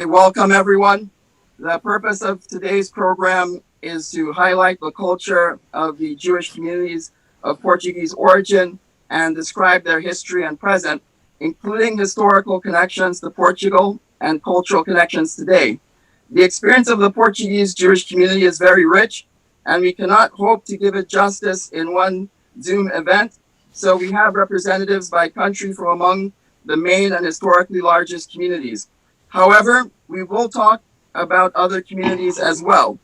Welcome everyone. The purpose of today's program is to highlight the culture of the Jewish communities of Portuguese origin and describe their history and present, including historical connections to Portugal and cultural connections today. The experience of the Portuguese Jewish community is very rich, and we cannot hope to give it justice in one Zoom event. So we have representatives by country from among the main and historically largest communities. However, we will talk about other communities as well.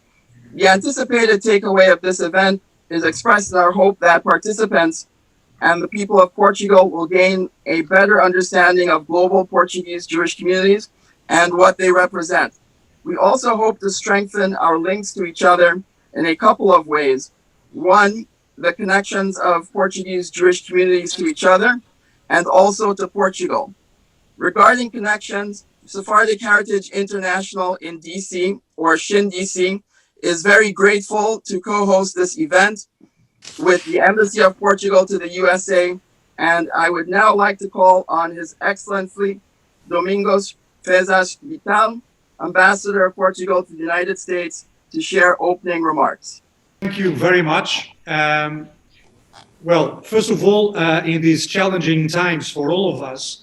The anticipated takeaway of this event is expressed in our hope that participants and the people of Portugal will gain a better understanding of global Portuguese Jewish communities and what they represent. We also hope to strengthen our links to each other in a couple of ways. One, the connections of Portuguese Jewish communities to each other and also to Portugal. Regarding connections, Sephardic Heritage International in DC, or SHIN-DC, is very grateful to co-host this event with the Embassy of Portugal to the USA, and I would now like to call on His Excellency Domingos Fezas Vital, Ambassador of Portugal to the United States, to share opening remarks. Thank you very much. Well, first of all, in these challenging times for all of us,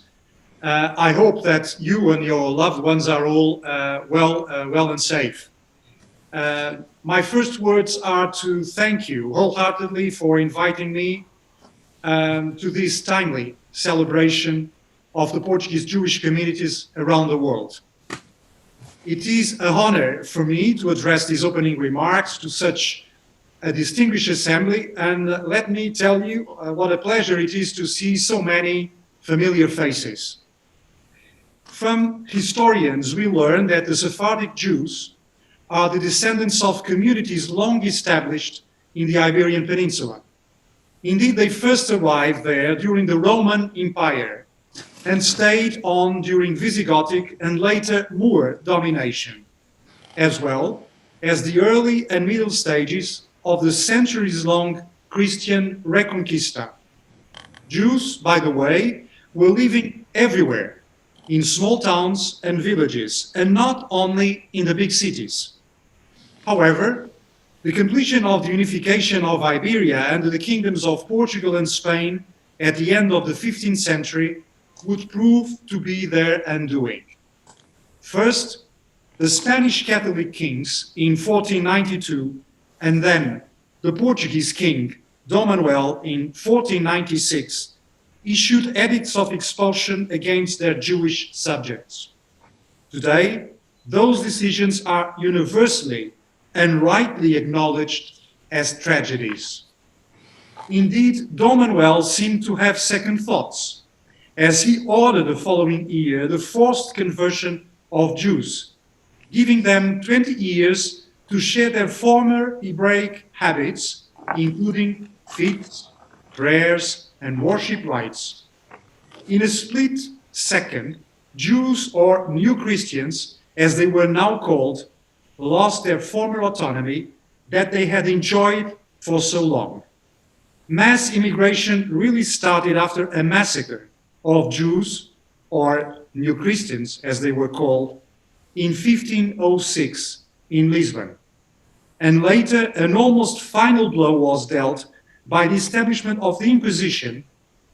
I hope that you and your loved ones are all well and safe. My first words are to thank you wholeheartedly for inviting me to this timely celebration of the Portuguese Jewish communities around the world. It is an honor for me to address these opening remarks to such a distinguished assembly, and let me tell you what a pleasure it is to see so many familiar faces. From historians, we learn that the Sephardic Jews are the descendants of communities long established in the Iberian Peninsula. Indeed, they first arrived there during the Roman Empire and stayed on during Visigothic and later Moor domination, as well as the early and middle stages of the centuries-long Christian Reconquista. Jews, by the way, were living everywhere, in small towns and villages, and not only in the big cities. However, the completion of the unification of Iberia under the kingdoms of Portugal and Spain at the end of the 15th century would prove to be their undoing. First, the Spanish Catholic kings in 1492, and then the Portuguese king, Dom Manuel, in 1496, issued edicts of expulsion against their Jewish subjects. Today, those decisions are universally and rightly acknowledged as tragedies. Indeed, Dom Manuel seemed to have second thoughts, as he ordered the following year the forced conversion of Jews, giving them 20 years to share their former Hebraic habits, including feasts, prayers, and worship rites. In a split second, Jews, or New Christians, as they were now called, lost their former autonomy that they had enjoyed for so long. Mass immigration really started after a massacre of Jews, or New Christians, as they were called, in 1506 in Lisbon. And later, an almost final blow was dealt by the establishment of the Inquisition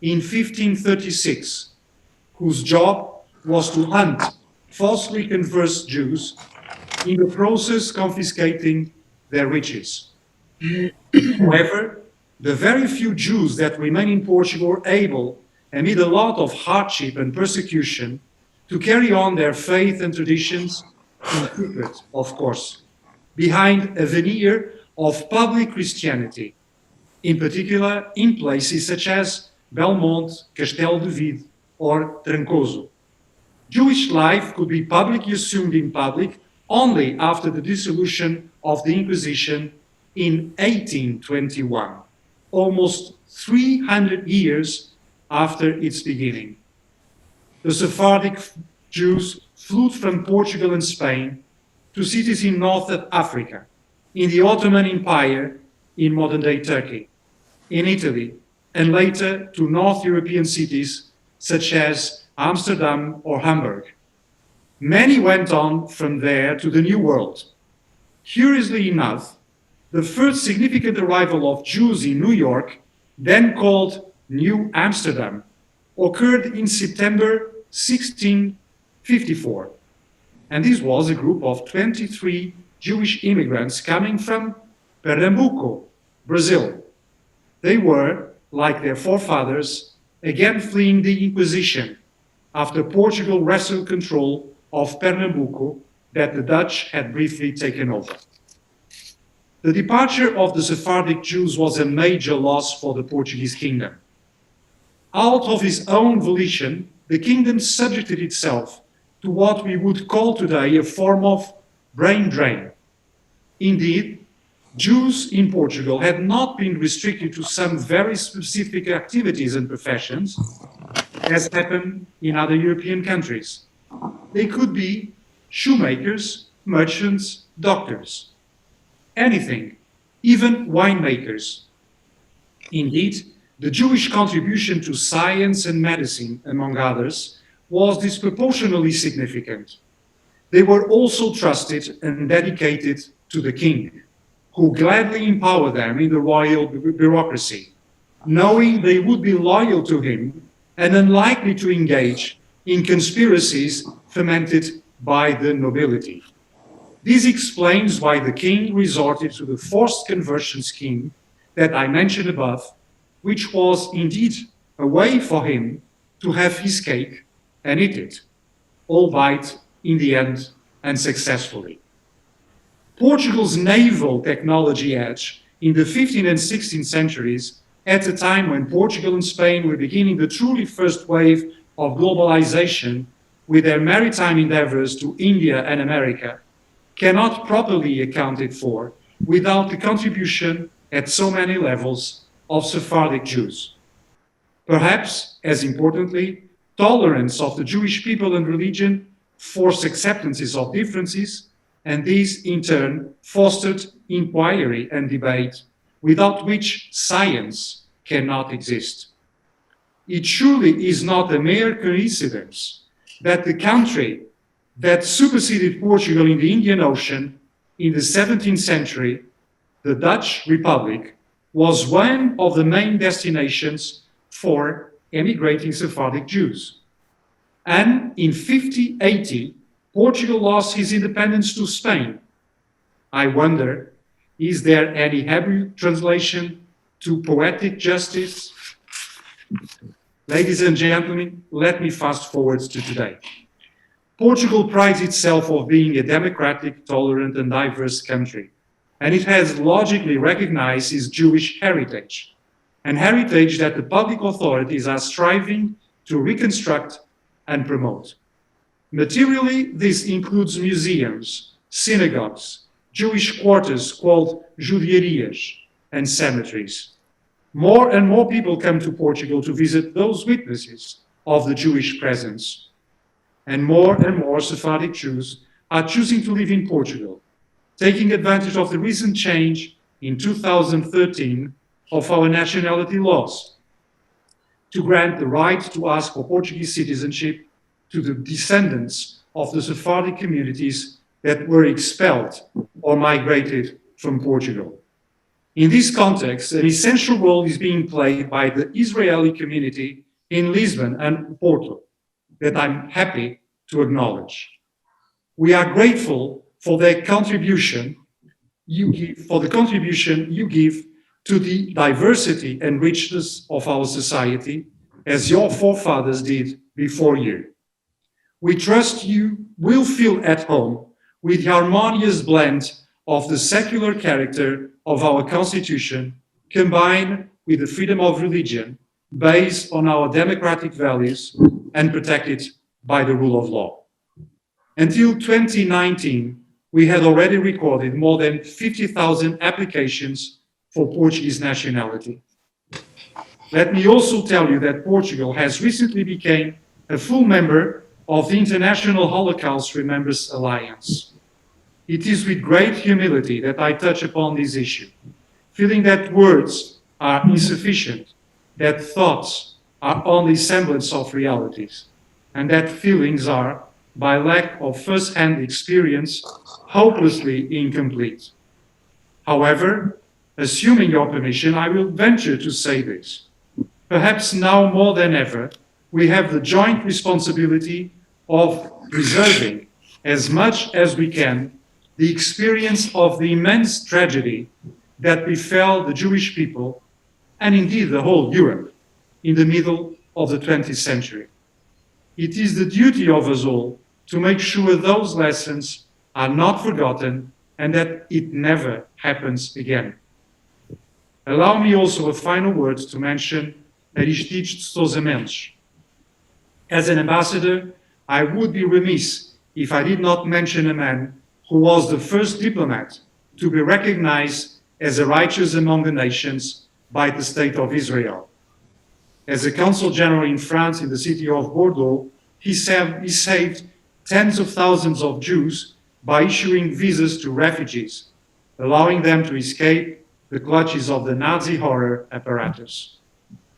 in 1536, whose job was to hunt falsely converted Jews, in the process confiscating their riches. However, the very few Jews that remain in Portugal were able, amid a lot of hardship and persecution, to carry on their faith and traditions in secret, of course, behind a veneer of public Christianity, in particular in places such as Belmonte, Castelo de Vide, or Trancoso. Jewish life could be publicly assumed in public only after the dissolution of the Inquisition in 1821, almost 300 years after its beginning. The Sephardic Jews fled from Portugal and Spain to cities in North Africa, in the Ottoman Empire, in modern-day Turkey, in Italy, and later to North European cities such as Amsterdam or Hamburg. Many went on from there to the New World. Curiously enough, the first significant arrival of Jews in New York, then called New Amsterdam, occurred in September 1654. And this was a group of 23 Jewish immigrants coming from Pernambuco, Brazil. They were, like their forefathers, again fleeing the Inquisition after Portugal wrested control of Pernambuco that the Dutch had briefly taken over. The departure of the Sephardic Jews was a major loss for the Portuguese kingdom. Out of its own volition, the kingdom subjected itself to what we would call today a form of brain drain. Indeed, Jews in Portugal had not been restricted to some very specific activities and professions, as happened in other European countries. They could be shoemakers, merchants, doctors, anything, even winemakers. Indeed, the Jewish contribution to science and medicine, among others, was disproportionately significant. They were also trusted and dedicated to the king, who gladly empowered them in the royal bureaucracy, knowing they would be loyal to him and unlikely to engage in conspiracies fomented by the nobility. This explains why the king resorted to the forced conversion scheme that I mentioned above, which was indeed a way for him to have his cake and eat it, albeit in the end unsuccessfully. Portugal's naval technology edge in the 15th and 16th centuries, at a time when Portugal and Spain were beginning the truly first wave of globalization with their maritime endeavors to India and America, cannot properly be accounted for without the contribution at so many levels of Sephardic Jews. Perhaps, as importantly, tolerance of the Jewish people and religion forced acceptances of differences, and these in turn fostered inquiry and debate, without which science cannot exist. It surely is not a mere coincidence that the country that superseded Portugal in the Indian Ocean in the 17th century, the Dutch Republic, was one of the main destinations for emigrating Sephardic Jews. And in 1580, Portugal lost his independence to Spain. I wonder, is there any Hebrew translation to poetic justice? Ladies and gentlemen, let me fast forward to today. Portugal prides itself of being a democratic, tolerant, and diverse country, and it has logically recognized its Jewish heritage, an heritage that the public authorities are striving to reconstruct and promote. Materially, this includes museums, synagogues, Jewish quarters called judiarias, and cemeteries. More and more people come to Portugal to visit those witnesses of the Jewish presence. And more Sephardic Jews are choosing to live in Portugal, taking advantage of the recent change in 2013 of our nationality laws to grant the right to ask for Portuguese citizenship to the descendants of the Sephardic communities that were expelled or migrated from Portugal. In this context, an essential role is being played by the Israeli community in Lisbon and Porto that I'm happy to acknowledge. We are grateful for the contribution you give to the diversity and richness of our society, as your forefathers did before you. We trust you will feel at home with the harmonious blend of the secular character of our Constitution, combined with the freedom of religion, based on our democratic values and protected by the rule of law. Until 2019, we had already recorded more than 50,000 applications for Portuguese nationality. Let me also tell you that Portugal has recently become a full member of the International Holocaust Remembrance Alliance. It is with great humility that I touch upon this issue, feeling that words are insufficient, that thoughts are only semblance of realities, and that feelings are by lack of first-hand experience, hopelessly incomplete. However, assuming your permission, I will venture to say this. Perhaps now more than ever, we have the joint responsibility of preserving, as much as we can, the experience of the immense tragedy that befell the Jewish people, and indeed the whole Europe, in the middle of the 20th century. It is the duty of us all to make sure those lessons are not forgotten and that it never happens again. Allow me also a final word to mention Aristides de Sousa Mendes. As an ambassador, I would be remiss if I did not mention a man who was the first diplomat to be recognized as a righteous among the nations by the State of Israel. As a consul general in France in the city of Bordeaux, he saved tens of thousands of Jews by issuing visas to refugees, allowing them to escape the clutches of the Nazi horror apparatus.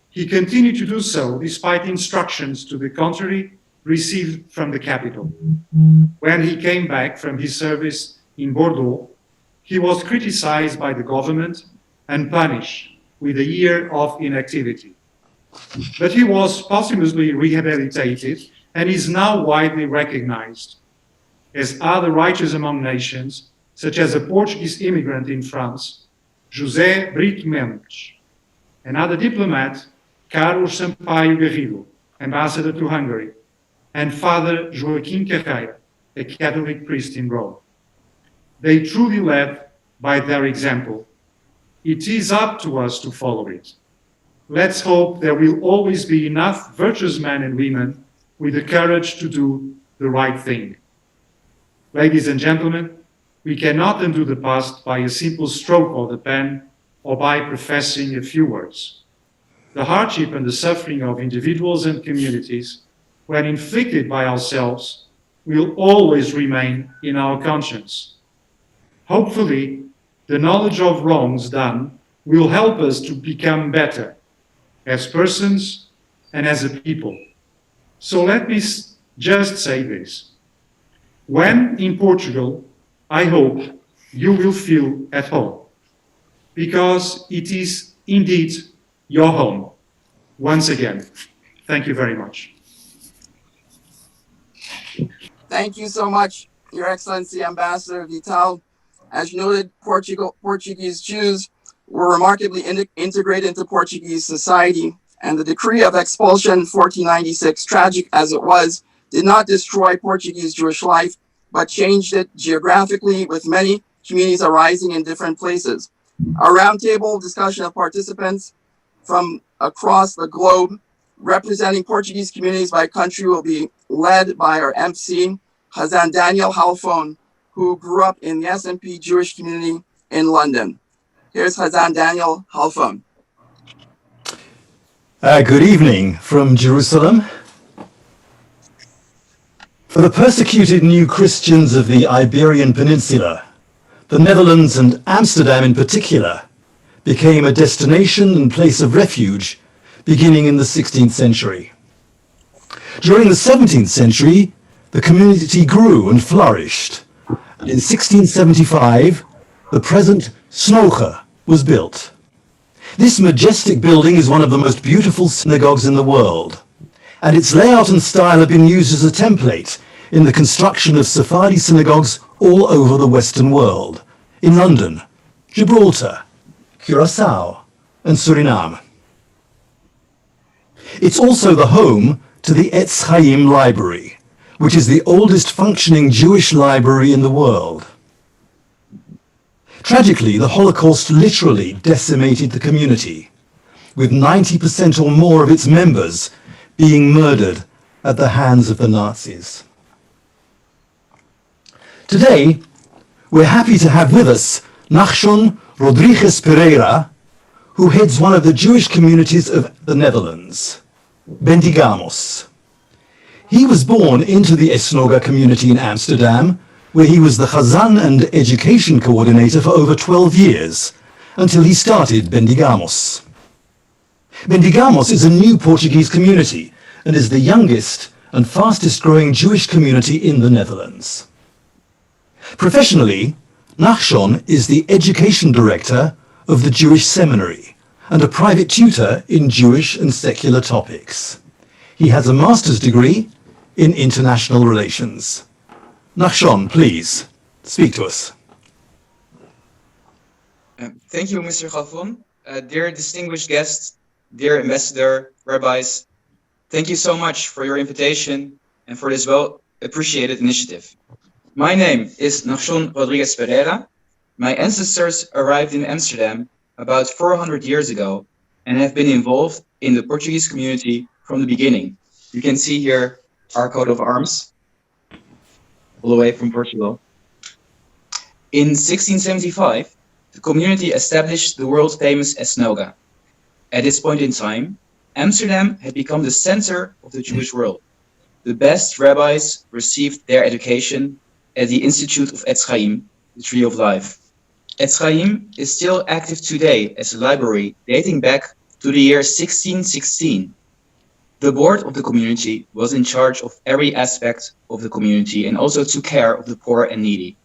He continued to do so despite instructions to the contrary received from the capital. When he came back from his service in Bordeaux, he was criticized by the government and punished with a year of inactivity. But he was posthumously rehabilitated and is now widely recognized, as are the righteous among nations, such as a Portuguese immigrant in France, José Brito Mendes, another diplomat, Carlos Sampaio Garrido, ambassador to Hungary, and Father Joaquim Carreira, a Catholic priest in Rome. They truly led by their example. It is up to us to follow it. Let's hope there will always be enough virtuous men and women with the courage to do the right thing. Ladies and gentlemen, we cannot undo the past by a simple stroke of the pen or by professing a few words. The hardship and the suffering of individuals and communities, when inflicted by ourselves, will always remain in our conscience. Hopefully, the knowledge of wrongs done will help us to become better as persons and as a people. So let me just say this. When in Portugal, I hope you will feel at home, because it is indeed your home. Once again, thank you very much. Thank you so much, Your Excellency Ambassador Vital. As you noted, Portuguese Jews were remarkably integrated into Portuguese society, and the decree of expulsion 1496, tragic as it was, did not destroy Portuguese Jewish life, but changed it geographically, with many communities arising in different places. A roundtable discussion of participants from across the globe representing Portuguese communities by country will be led by our MC, Hazan Daniel Halfon, who grew up in the SMP Jewish community in London. Here's Hazan Daniel Halfon. Good evening from Jerusalem. For the persecuted new Christians of the Iberian Peninsula, the Netherlands and Amsterdam in particular became a destination and place of refuge beginning in the 16th century. During the 17th century, the community grew and flourished, and in 1675, the present Snoge was built. This majestic building is one of the most beautiful synagogues in the world, and its layout and style have been used as a template in the construction of Sephardi synagogues all over the Western world, in London, Gibraltar, Curacao, and Suriname. It's also the home to the Etz Chaim Library, which is the oldest functioning Jewish library in the world. Tragically, the Holocaust literally decimated the community, with 90% or more of its members being murdered at the hands of the Nazis. Today, we're happy to have with us Nachshon Rodriguez Pereira, who heads one of the Jewish communities of the Netherlands, Bendigamos. He was born into the Snoge community in Amsterdam, where he was the Chazan and education coordinator for over 12 years, until he started Bendigamos. Bendigamos is a new Portuguese community and is the youngest and fastest growing Jewish community in the Netherlands. Professionally, Nachshon is the Education Director of the Jewish Seminary and a private tutor in Jewish and secular topics. He has a master's degree in international relations. Nachshon, please, speak to us. Thank you, Mr. Galfon. Dear distinguished guests, dear ambassador, rabbis, thank you so much for your invitation and for this well-appreciated initiative. My name is Nachshon Rodriguez Pereira. My ancestors arrived in Amsterdam about 400 years ago and have been involved in the Portuguese community from the beginning. You can see here our coat of arms, all the way from Portugal. In 1675, the community established the world-famous synagogue. At this point in time, Amsterdam had become the center of the Jewish world. The best rabbis received their education at the Institute of Afraim, the Tree of Life. Afraim is still active today as a library dating back to the year 1616. The board of the community was in charge of every aspect of the community and also took care of the poor and needy.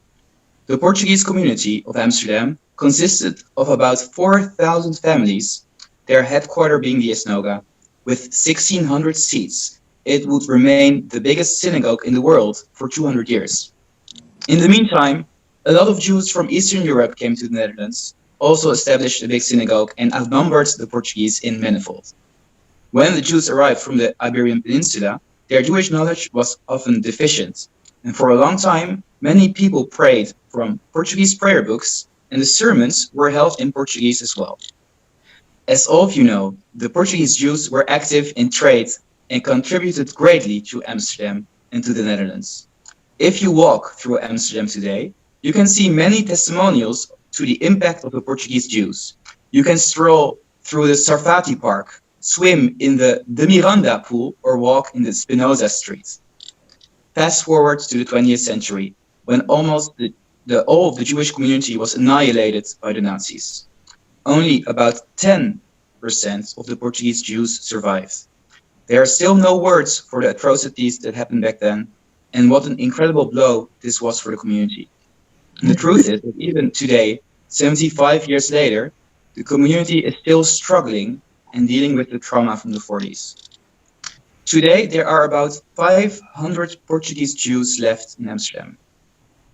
The Portuguese community of Amsterdam consisted of about 4,000 families, their headquarters being the synagogue, with 1,600 seats. It would remain the biggest synagogue in the world for 200 years. In the meantime, a lot of Jews from Eastern Europe came to the Netherlands, also established a big synagogue and outnumbered the Portuguese in manifold. When the Jews arrived from the Iberian Peninsula, their Jewish knowledge was often deficient, and for a long time, many people prayed from Portuguese prayer books, and the sermons were held in Portuguese as well. As all of you know, the Portuguese Jews were active in trade and contributed greatly to Amsterdam and to the Netherlands. If you walk through Amsterdam today, you can see many testimonials to the impact of the Portuguese Jews. You can stroll through the Sarfati Park, swim in the De Miranda pool, or walk in the Spinoza Street. Fast forward to the 20th century, when almost all of the Jewish community was annihilated by the Nazis. Only about 10% of the Portuguese Jews survived. There are still no words for the atrocities that happened back then, and what an incredible blow this was for the community. And the truth is that even today, 75 years later, the community is still struggling and dealing with the trauma from the 40s. Today, there are about 500 Portuguese Jews left in Amsterdam.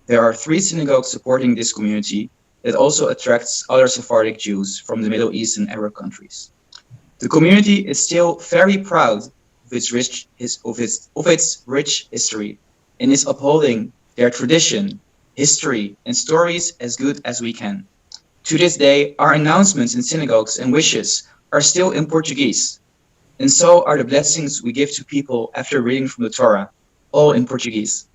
There are 3 synagogues supporting this community that also attracts other Sephardic Jews from the Middle East and Arab countries. The community is still very proud of its rich history and is upholding their tradition, history, and stories as good as we can. To this day, our announcements in synagogues and wishes are still in Portuguese, and so are the blessings we give to people after reading from the Torah, all in Portuguese.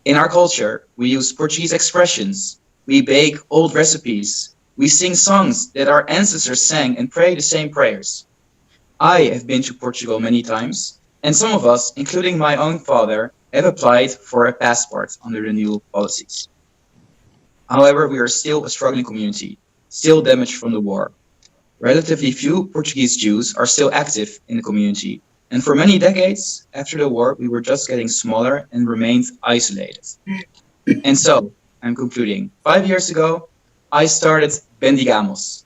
In our culture, we use Portuguese expressions, we bake old recipes, we sing songs that our ancestors sang and pray the same prayers. I have been to Portugal many times, and some of us, including my own father, have applied for a passport under the new policies. However, we are still a struggling community, still damaged from the war. Relatively few Portuguese Jews are still active in the community, and for many decades after the war, we were just getting smaller and remained isolated. And so, I'm concluding. 5 years ago, I started Bendigamos.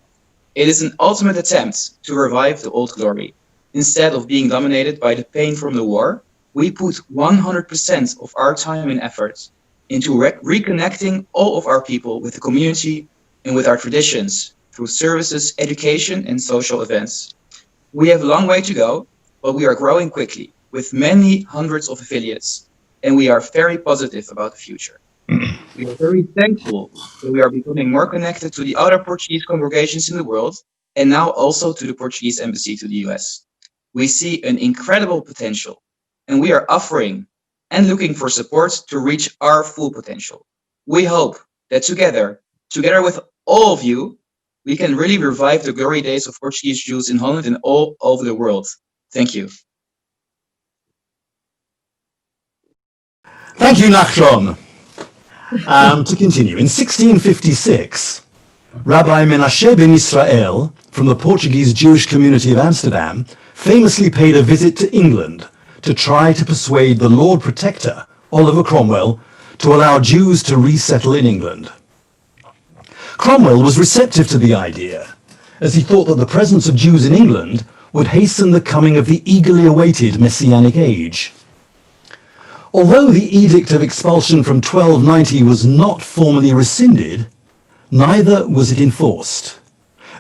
It is an ultimate attempt to revive the old glory. Instead of being dominated by the pain from the war, we put 100% of our time and effort into reconnecting all of our people with the community and with our traditions through services, education, and social events. We have a long way to go, but we are growing quickly with many hundreds of affiliates, and we are very positive about the future. We are very thankful that we are becoming more connected to the other Portuguese congregations in the world, and now also to the Portuguese Embassy to the US. We see an incredible potential, and we are offering and looking for support to reach our full potential. We hope that together with all of you, we can really revive the glory days of Portuguese Jews in Holland and all over the world. Thank you. Thank you, Nachshon. To continue, in 1656, Rabbi Menashe ben Israel from the Portuguese Jewish community of Amsterdam famously paid a visit to England to try to persuade the Lord Protector, Oliver Cromwell, to allow Jews to resettle in England. Cromwell was receptive to the idea, as he thought that the presence of Jews in England would hasten the coming of the eagerly awaited Messianic age. Although the Edict of Expulsion from 1290 was not formally rescinded, neither was it enforced,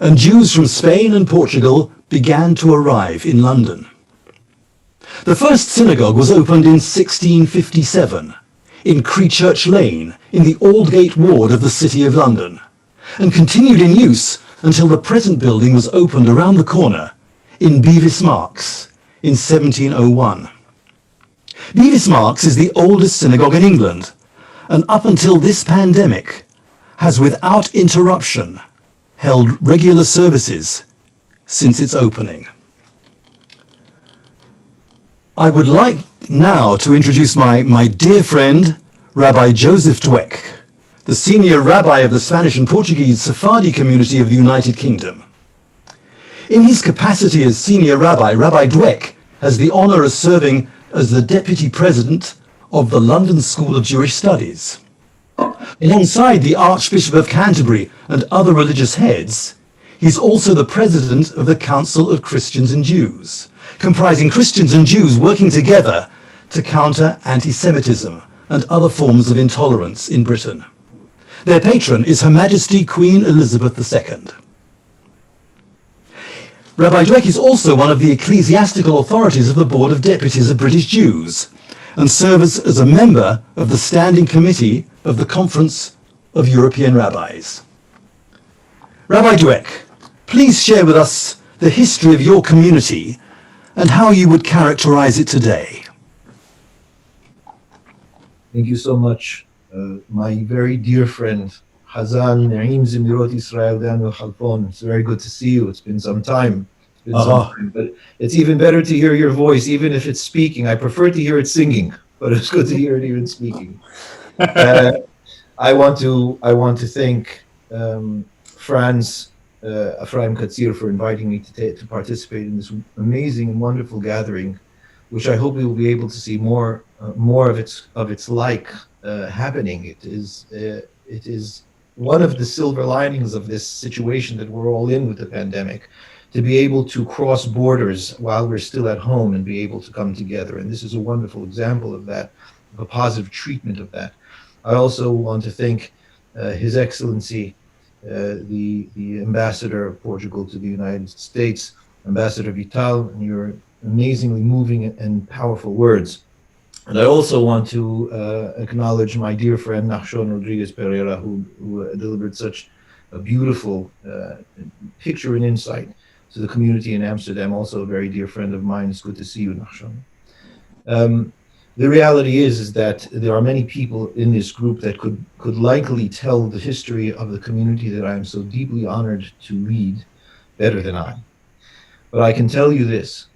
and Jews from Spain and Portugal began to arrive in London. The first synagogue was opened in 1657 in Creechurch Lane in the Aldgate ward of the City of London, and continued in use until the present building was opened around the corner in Bevis Marks in 1701. Bevis Marks is the oldest synagogue in England, and up until this pandemic has without interruption held regular services since its opening. I would like now to introduce my dear friend, Rabbi Joseph Dweck, the senior rabbi of the Spanish and Portuguese Sephardi community of the United Kingdom. In his capacity as senior rabbi, Rabbi Dweck has the honor of serving as the deputy president of the London School of Jewish Studies. Alongside the Archbishop of Canterbury and other religious heads, he's also the president of the Council of Christians and Jews, comprising Christians and Jews working together to counter anti-Semitism and other forms of intolerance in Britain. Their patron is Her Majesty Queen Elizabeth II. Rabbi Dweck is also one of the ecclesiastical authorities of the Board of Deputies of British Jews and serves as a member of the Standing Committee of the Conference of European Rabbis. Rabbi Dweck, please share with us the history of your community and how you would characterize it today. Thank you so much, my very dear friend, Hazan Naim Zimirot Israel Daniel Khalfon. It's very good to see you. It's been some time. But it's even better to hear your voice, even if it's speaking. I prefer to hear it singing, but it's good to hear it even speaking. I want to thank Franz, Afraim Katzir, for inviting me to participate in this amazing and wonderful gathering, which I hope we will be able to see more of its like happening. It is one of the silver linings of this situation that we're all in with the pandemic, to be able to cross borders while we're still at home and be able to come together. And this is a wonderful example of that, of a positive treatment of that. I also want to thank His Excellency, the Ambassador of Portugal to the United States, Ambassador Vital, and your amazingly moving and powerful words. And I also want to acknowledge my dear friend Nachshon Rodriguez Pereira, who delivered such a beautiful picture and insight to the community in Amsterdam. Also a very dear friend of mine. It's good to see you, Nachshon. The reality is that there are many people in this group that could likely tell the history of the community that I am so deeply honored to lead better than I. But I can tell you this,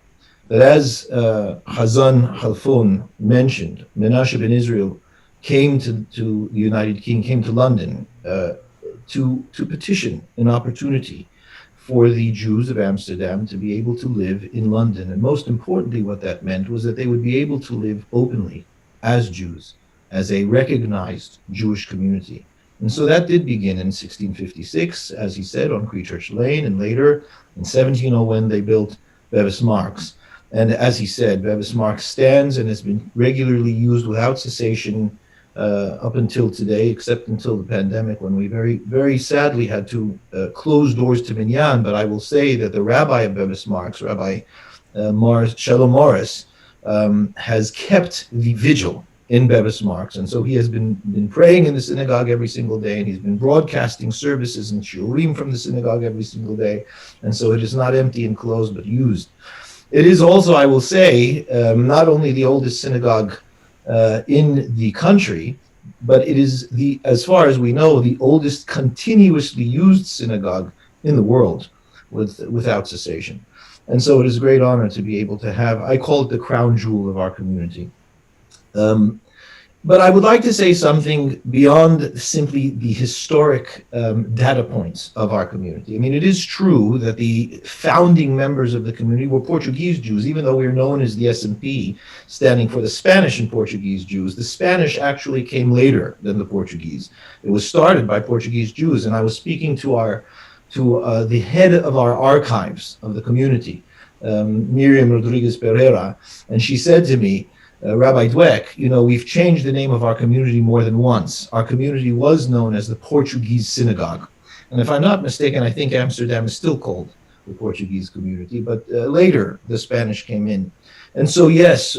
that as Hazan Khalfon mentioned, Menashe ben Israel came to the United Kingdom, came to London to petition an opportunity for the Jews of Amsterdam to be able to live in London. And most importantly, what that meant was that they would be able to live openly as Jews, as a recognized Jewish community. And so that did begin in 1656, as he said, on Creechurch Lane, and later in 1701 they built Bevis Marks. And as he said, Bevis Marks stands and has been regularly used without cessation up until today, except until the pandemic, when we very, very sadly had to close doors to Minyan. But I will say that the rabbi of Bevis Marks, Rabbi Shalom Morris, has kept the vigil in Bevis Marks. And so he has been praying in the synagogue every single day, and he's been broadcasting services and shiurim from the synagogue every single day. And so it is not empty and closed, but used. It is also, I will say, not only the oldest synagogue in the country, but it is, as far as we know, the oldest continuously used synagogue in the world without cessation. And so it is a great honor to be able to have, I call it the crown jewel of our community. But I would like to say something beyond simply the historic data points of our community. I mean, it is true that the founding members of the community were Portuguese Jews, even though we're known as the S&P, standing for the Spanish and Portuguese Jews. The Spanish actually came later than the Portuguese. It was started by Portuguese Jews, and I was speaking to the head of our archives of the community, Miriam Rodriguez Pereira, and she said to me, Rabbi Dweck, you know, we've changed the name of our community more than once. Our community was known as the Portuguese synagogue. And if I'm not mistaken, I think Amsterdam is still called the Portuguese community, but later the Spanish came in. And so, yes,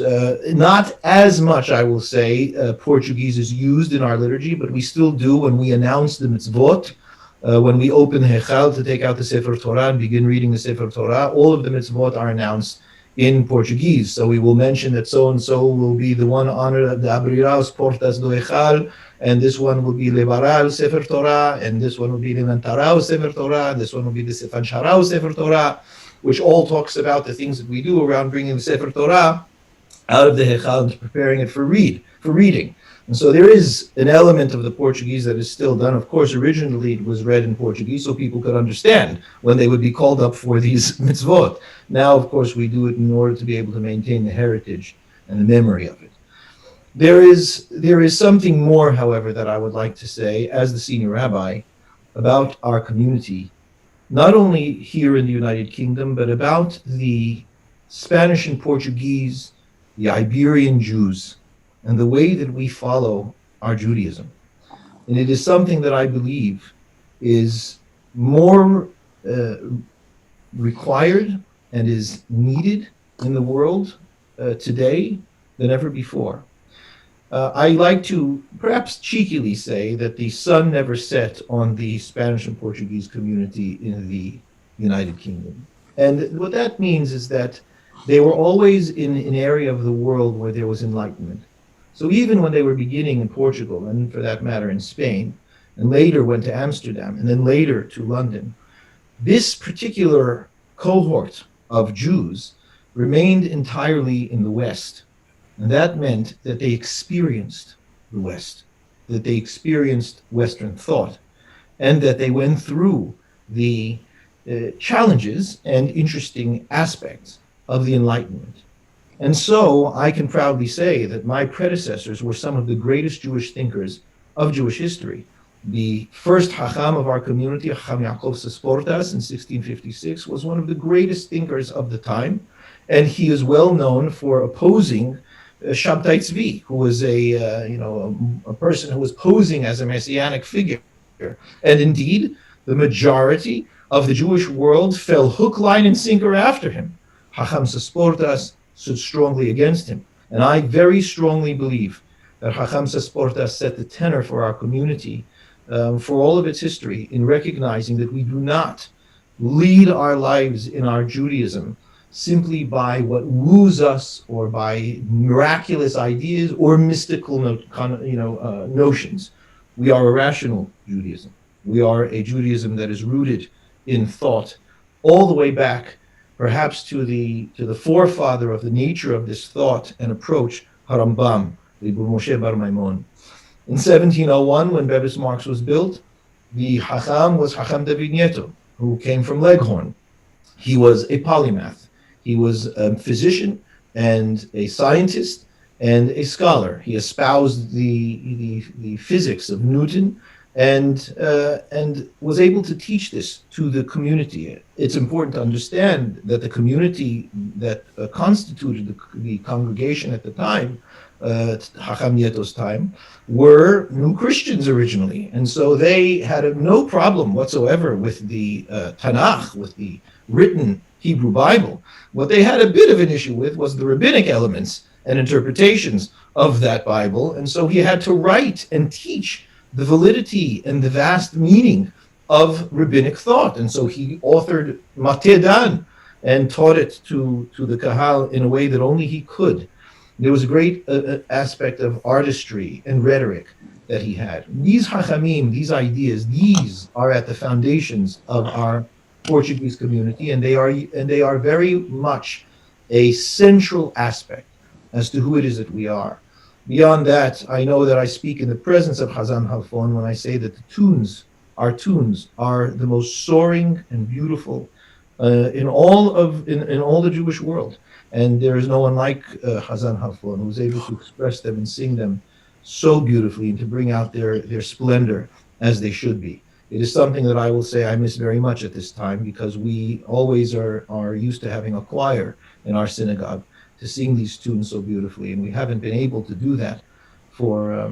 not as much, I will say, Portuguese is used in our liturgy, but we still do when we announce the mitzvot, when we open the Hechal to take out the Sefer Torah and begin reading the Sefer Torah. All of the mitzvot are announced in Portuguese. So we will mention that so-and-so will be the one honored, the Abriraos Portas do Echal, and this one will be Lebaral Sefer Torah, and this one will be Levantarao Sefer Torah, and this one will be the Sefancharao Sefer Torah, which all talks about the things that we do around bringing the Sefer Torah out of the Hechal and preparing it for reading. And so there is an element of the Portuguese that is still done. Of course, originally it was read in Portuguese so people could understand when they would be called up for these mitzvot. Now, of course, we do it in order to be able to maintain the heritage and the memory of it. There is something more, however, that I would like to say as the senior rabbi about our community, not only here in the United Kingdom, but about the Spanish and Portuguese, the Iberian Jews, and the way that we follow our Judaism. And it is something that I believe is more required and is needed in the world today than ever before. I like to perhaps cheekily say that the sun never set on the Spanish and Portuguese community in the United Kingdom. And what that means is that they were always in an area of the world where there was enlightenment. So even when they were beginning in Portugal, and for that matter in Spain, and later went to Amsterdam, and then later to London, this particular cohort of Jews remained entirely in the West. And that meant that they experienced the West, that they experienced Western thought, and that they went through the challenges and interesting aspects of the Enlightenment. And so I can proudly say that my predecessors were some of the greatest Jewish thinkers of Jewish history. The first Hacham of our community, Hacham Yaakov Sasportas in 1656, was one of the greatest thinkers of the time. And he is well known for opposing Shabtai Tzvi, who was a person who was posing as a messianic figure. And indeed, the majority of the Jewish world fell hook, line, and sinker after him. Hacham Sasportas stood strongly against him. And I very strongly believe that Hacham Sasportas set the tenor for our community for all of its history in recognizing that we do not lead our lives in our Judaism simply by what woos us or by miraculous ideas or mystical notions. We are a rational Judaism. We are a Judaism that is rooted in thought all the way back perhaps to the forefather of the nature of this thought and approach, Harambam, the Moshe Bar Maimon. In 1701, when Bevis Marks was built, the Hacham was Hacham David Nieto, who came from Leghorn. He was a polymath. He was a physician and a scientist and a scholar. He espoused the physics of Newton and was able to teach this to the community. It's important to understand that the community that constituted the congregation at the time, Hacham Nieto's time, were new Christians originally. And so they had no problem whatsoever with the Tanakh, with the written Hebrew Bible. What they had a bit of an issue with was the rabbinic elements and interpretations of that Bible. And so he had to write and teach the validity and the vast meaning of rabbinic thought. And so he authored Mateh Dan and taught it to the Kahal in a way that only he could. There was a great aspect of artistry and rhetoric that he had. These Hachamim, these ideas, these are at the foundations of our Portuguese community, and they are very much a central aspect as to who it is that we are. Beyond that, I know that I speak in the presence of Hazan Halfon when I say that our tunes are the most soaring and beautiful in all the Jewish world. And there is no one like Hazan Halfon, who is able to express them and sing them so beautifully and to bring out their splendor as they should be. It is something that I will say I miss very much at this time, because we always are used to having a choir in our synagogue to sing these tunes so beautifully, and we haven't been able to do that for a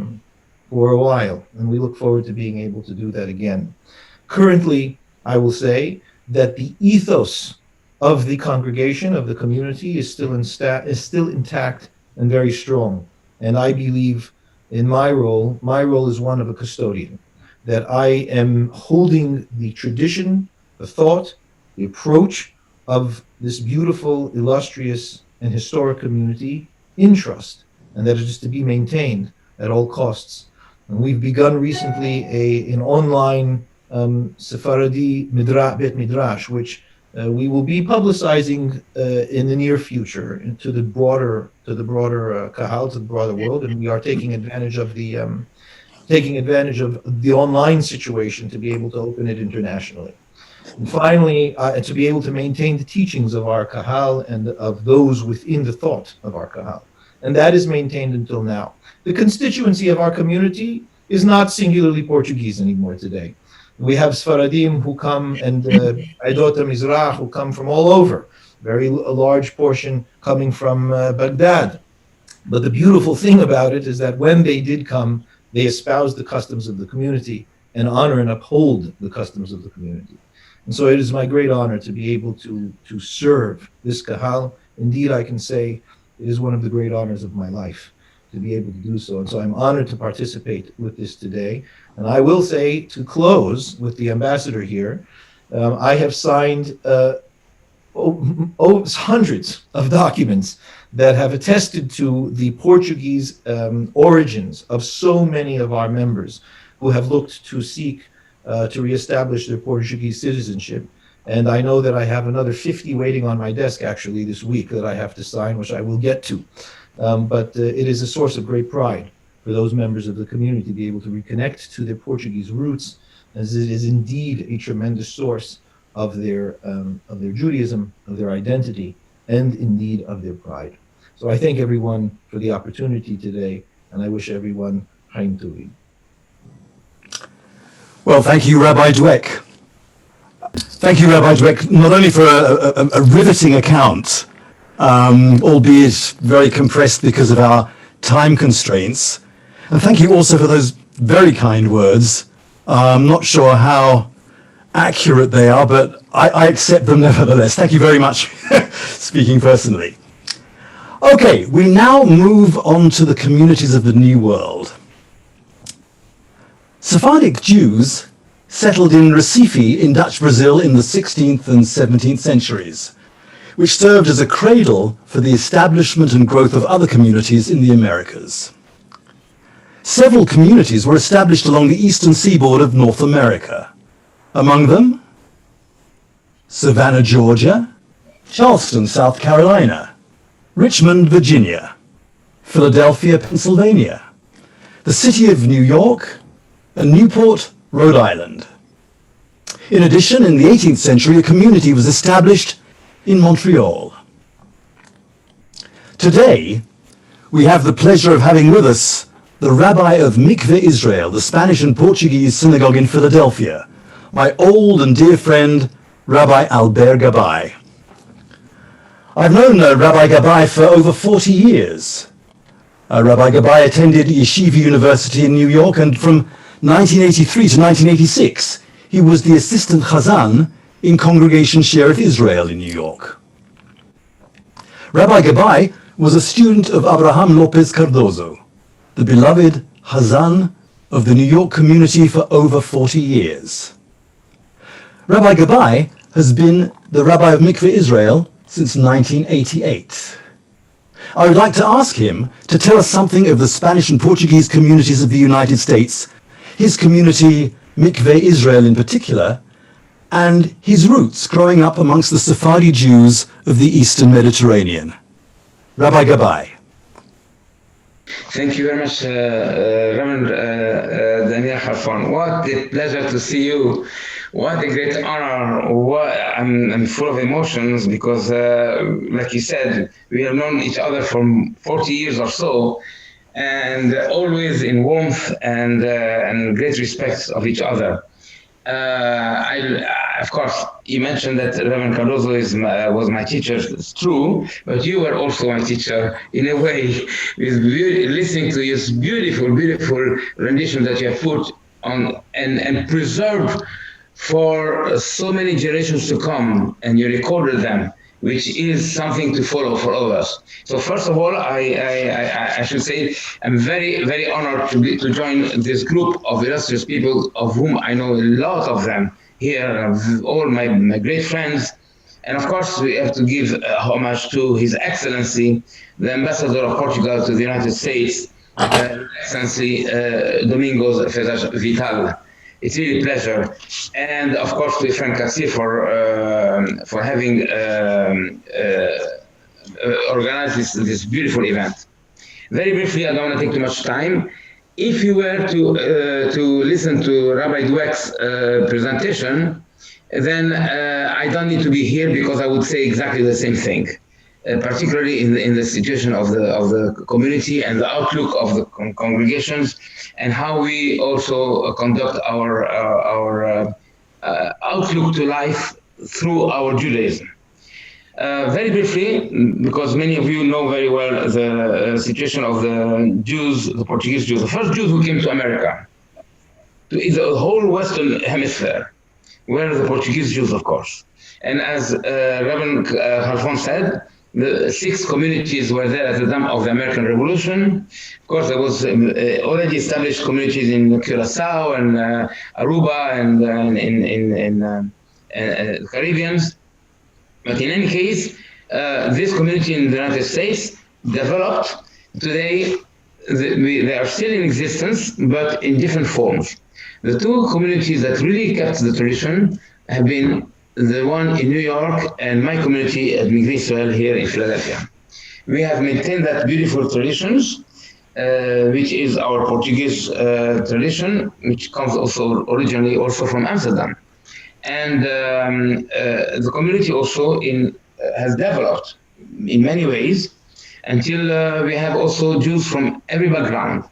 while, and we look forward to being able to do that again. Currently, I will say that the ethos of the congregation, of the community, is still intact and very strong. And I believe in my role is one of a custodian, that I am holding the tradition, the thought, the approach of this beautiful, illustrious, and historic community in trust, and that it is to be maintained at all costs. And we've begun recently an online Sephardi Bet Midrash, which we will be publicizing in the near future to the broader kahal, to the broader world, and we are taking advantage of the online situation to be able to open it internationally. And finally, to be able to maintain the teachings of our kahal and of those within the thought of our kahal. And that is maintained until now. The constituency of our community is not singularly Portuguese anymore today. We have Sephardim who come, and Aidot Mizrach who come from all over, a large portion coming from Baghdad. But the beautiful thing about it is that when they did come, they espoused the customs of the community and honor and uphold the customs of the community. And so it is my great honor to be able to serve this kahal. Indeed, I can say it is one of the great honors of my life to be able to do so. And so I'm honored to participate with this today. And I will say, to close with the ambassador here, I have signed hundreds of documents that have attested to the Portuguese origins of so many of our members who have looked to seek to reestablish their Portuguese citizenship. And I know that I have another 50 waiting on my desk actually this week that I have to sign, which I will get to. But it is a source of great pride for those members of the community to be able to reconnect to their Portuguese roots, as it is indeed a tremendous source of their Judaism, of their identity, and indeed of their pride. So I thank everyone for the opportunity today, and I wish everyone Chaim Tovim. Well, thank you, Rabbi Dweck. Thank you, Rabbi Dweck, not only for a riveting account, albeit very compressed because of our time constraints, and thank you also for those very kind words. I'm not sure how accurate they are, but I accept them nevertheless. Thank you very much, speaking personally. Okay, we now move on to the communities of the New World. Sephardic Jews settled in Recife in Dutch Brazil in the 16th and 17th centuries, which served as a cradle for the establishment and growth of other communities in the Americas. Several communities were established along the eastern seaboard of North America. Among them, Savannah, Georgia, Charleston, South Carolina, Richmond, Virginia, Philadelphia, Pennsylvania, the city of New York, and Newport, Rhode Island. In addition, in the 18th century, a community was established in Montreal. Today, we have the pleasure of having with us the Rabbi of Mikveh Israel, the Spanish and Portuguese synagogue in Philadelphia, my old and dear friend, Rabbi Albert Gabay. I've known Rabbi Gabay for over 40 years. Rabbi Gabay attended Yeshiva University in New York, and from 1983 to 1986, he was the assistant chazan in Congregation Sheriff Israel in New York. Rabbi Gabay was a student of Abraham Lopez Cardozo, the beloved chazan of the New York community for over 40 years. Rabbi Gabay has been the Rabbi of Mikveh Israel since 1988. I would like to ask him to tell us something of the Spanish and Portuguese communities of the United States, his community, Mikveh Israel in particular, and his roots growing up amongst the Sephardi Jews of the Eastern Mediterranean. Rabbi Gabay. Thank you very much, Reverend Daniel Khalfan. What a pleasure to see you. What a great honor. I'm full of emotions because, like you said, we have known each other for 40 years or so, and always in warmth and great respect of each other. Of course, you mentioned that Reverend Cardozo was my teacher. It's true, but you were also my teacher in a way, with listening to this beautiful, beautiful rendition that you have put on and preserved for so many generations to come, and you recorded them, which is something to follow for all of us. So first of all, I should say I'm very, very honored to join this group of illustrious people of whom I know a lot of them here, all my great friends. And of course, we have to give homage to His Excellency, the Ambassador of Portugal to the United States, Excellency Domingos Fezas Vital. It's really a pleasure. And of course to friend Katzir for having organized this beautiful event. Very briefly, I don't want to take too much time. If you were to listen to Rabbi Dweck's presentation, then I don't need to be here because I would say exactly the same thing. Particularly in the situation of the community and the outlook of the congregations, and how we also conduct our outlook to life through our Judaism. Very briefly, because many of you know very well the situation of the Jews, the Portuguese Jews, the first Jews who came to America, to the whole Western Hemisphere, were the Portuguese Jews, of course. And as Reverend Khalfan said, the 6 communities were there at the time of the American Revolution. Of course, there was already established communities in Curacao and Aruba and in the Caribbeans. But in any case, this community in the United States developed. Today, they are still in existence, but in different forms. The 2 communities that really kept the tradition have been the one in New York and my community at Mikveh Israel here in Philadelphia. We have maintained that beautiful traditions, which is our Portuguese tradition, which comes also originally also from Amsterdam. And the community also has developed in many ways until we have also Jews from every background.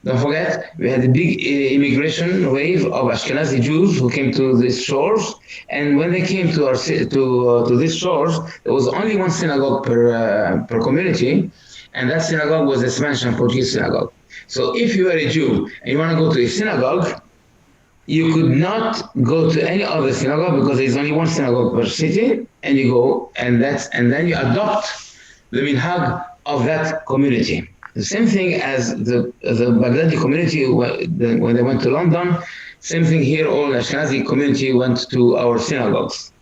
Don't forget, we had a big immigration wave of Ashkenazi Jews who came to these shores, and when they came to these shores, there was only one synagogue per community, and that synagogue was the Spanish and Portuguese synagogue. So if you were a Jew and you want to go to a synagogue, you could not go to any other synagogue because there is only one synagogue per city, and you go, and then you adopt the minhag of that community. The same thing as the Baghdadi community when they went to London. Same thing here, all Ashkenazi community went to our synagogues.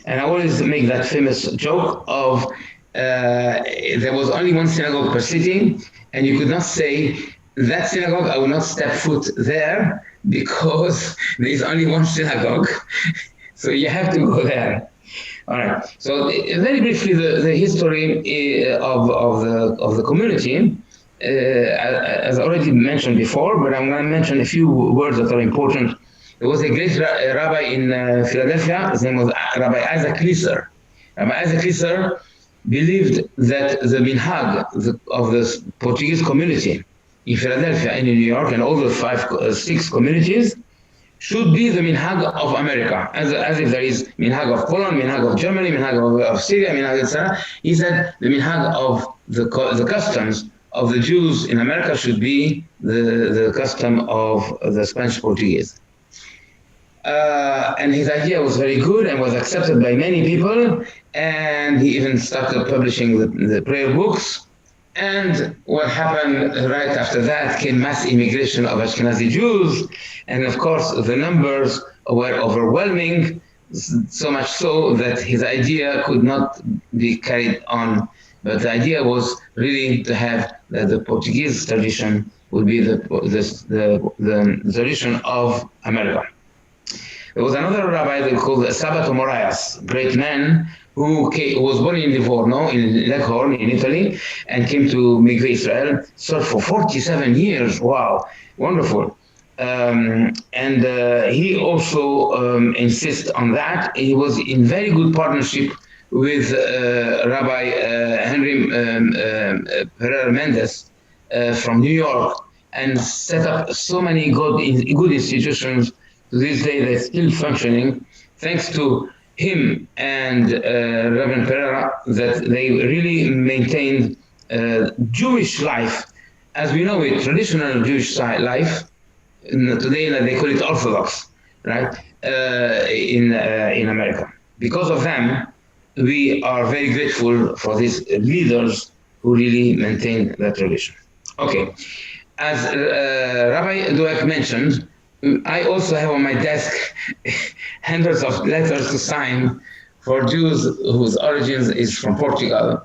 And I always make that famous joke of there was only one synagogue per city, and you could not say, that synagogue, I will not step foot there because there is only one synagogue. So you have to go there. All right. So very briefly, the history of the community, as already mentioned before, but I'm going to mention a few words that are important. There was a great rabbi in Philadelphia. His name was Rabbi Isaac Lisser. Rabbi Isaac Lisser believed that the minhag of the Portuguese community in Philadelphia and in New York and all the 6 communities should be the minhag of America, as if there is minhag of Poland, minhag of Germany, minhag of Syria, minhag, etc. He said the minhag of the customs of the Jews in America should be the custom of the Spanish Portuguese. And his idea was very good and was accepted by many people, and he even started publishing the prayer books. And what happened right after that came mass immigration of Ashkenazi Jews, and of course the numbers were overwhelming, so much so that his idea could not be carried on. But the idea was really to have that the Portuguese tradition would be the tradition of America. There was another rabbi called Sabato Morayas, great man, who was born in Livorno, in Leghorn, in Italy, and came to Mikveh Israel, served for 47 years. Wow, wonderful. He also insists on that. He was in very good partnership with Rabbi Henry Pereira Mendes from New York, and set up so many good institutions. To this day, they're still functioning, thanks to him and Reverend Pereira, that they really maintained Jewish life, as we know it, traditional Jewish life. Today they call it Orthodox, right? In America. Because of them, we are very grateful for these leaders who really maintain that tradition. Okay, as Rabbi Dweck mentioned, I also have on my desk hundreds of letters to sign for Jews whose origins is from Portugal.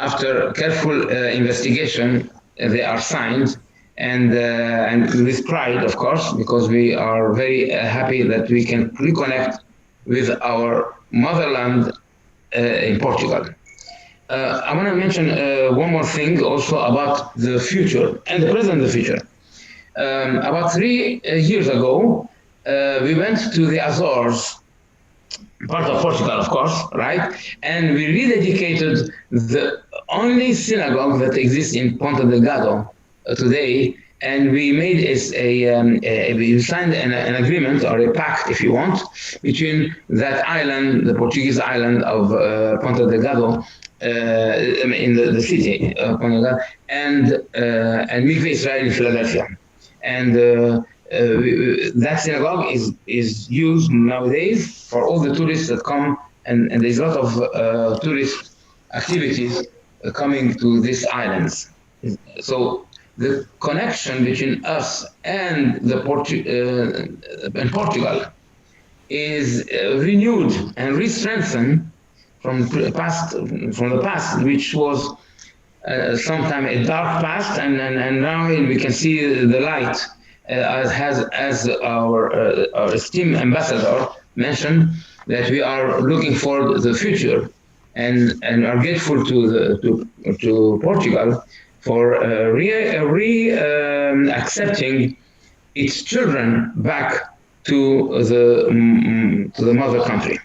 After careful investigation, they are signed, and with pride, of course, because we are very happy that we can reconnect with our motherland in Portugal. I want to mention one more thing also about the future and the present and the future. About 3 years ago, we went to the Azores, part of Portugal, of course, right? And we rededicated the only synagogue that exists in Ponta Delgado today, and we made we signed an agreement, or a pact, if you want, between that island, the Portuguese island of Ponta Delgado, in the city of Ponta Delgado, and Mikveh Israel in Philadelphia. And that synagogue is used nowadays for all the tourists that come, and there's a lot of tourist activities coming to these islands. So the connection between us and Portugal is renewed and re-strengthened from the past, which was sometime a dark past, and now we can see the light, as our esteemed ambassador mentioned, that we are looking for the future, and are grateful to Portugal for accepting its children back to the mother country.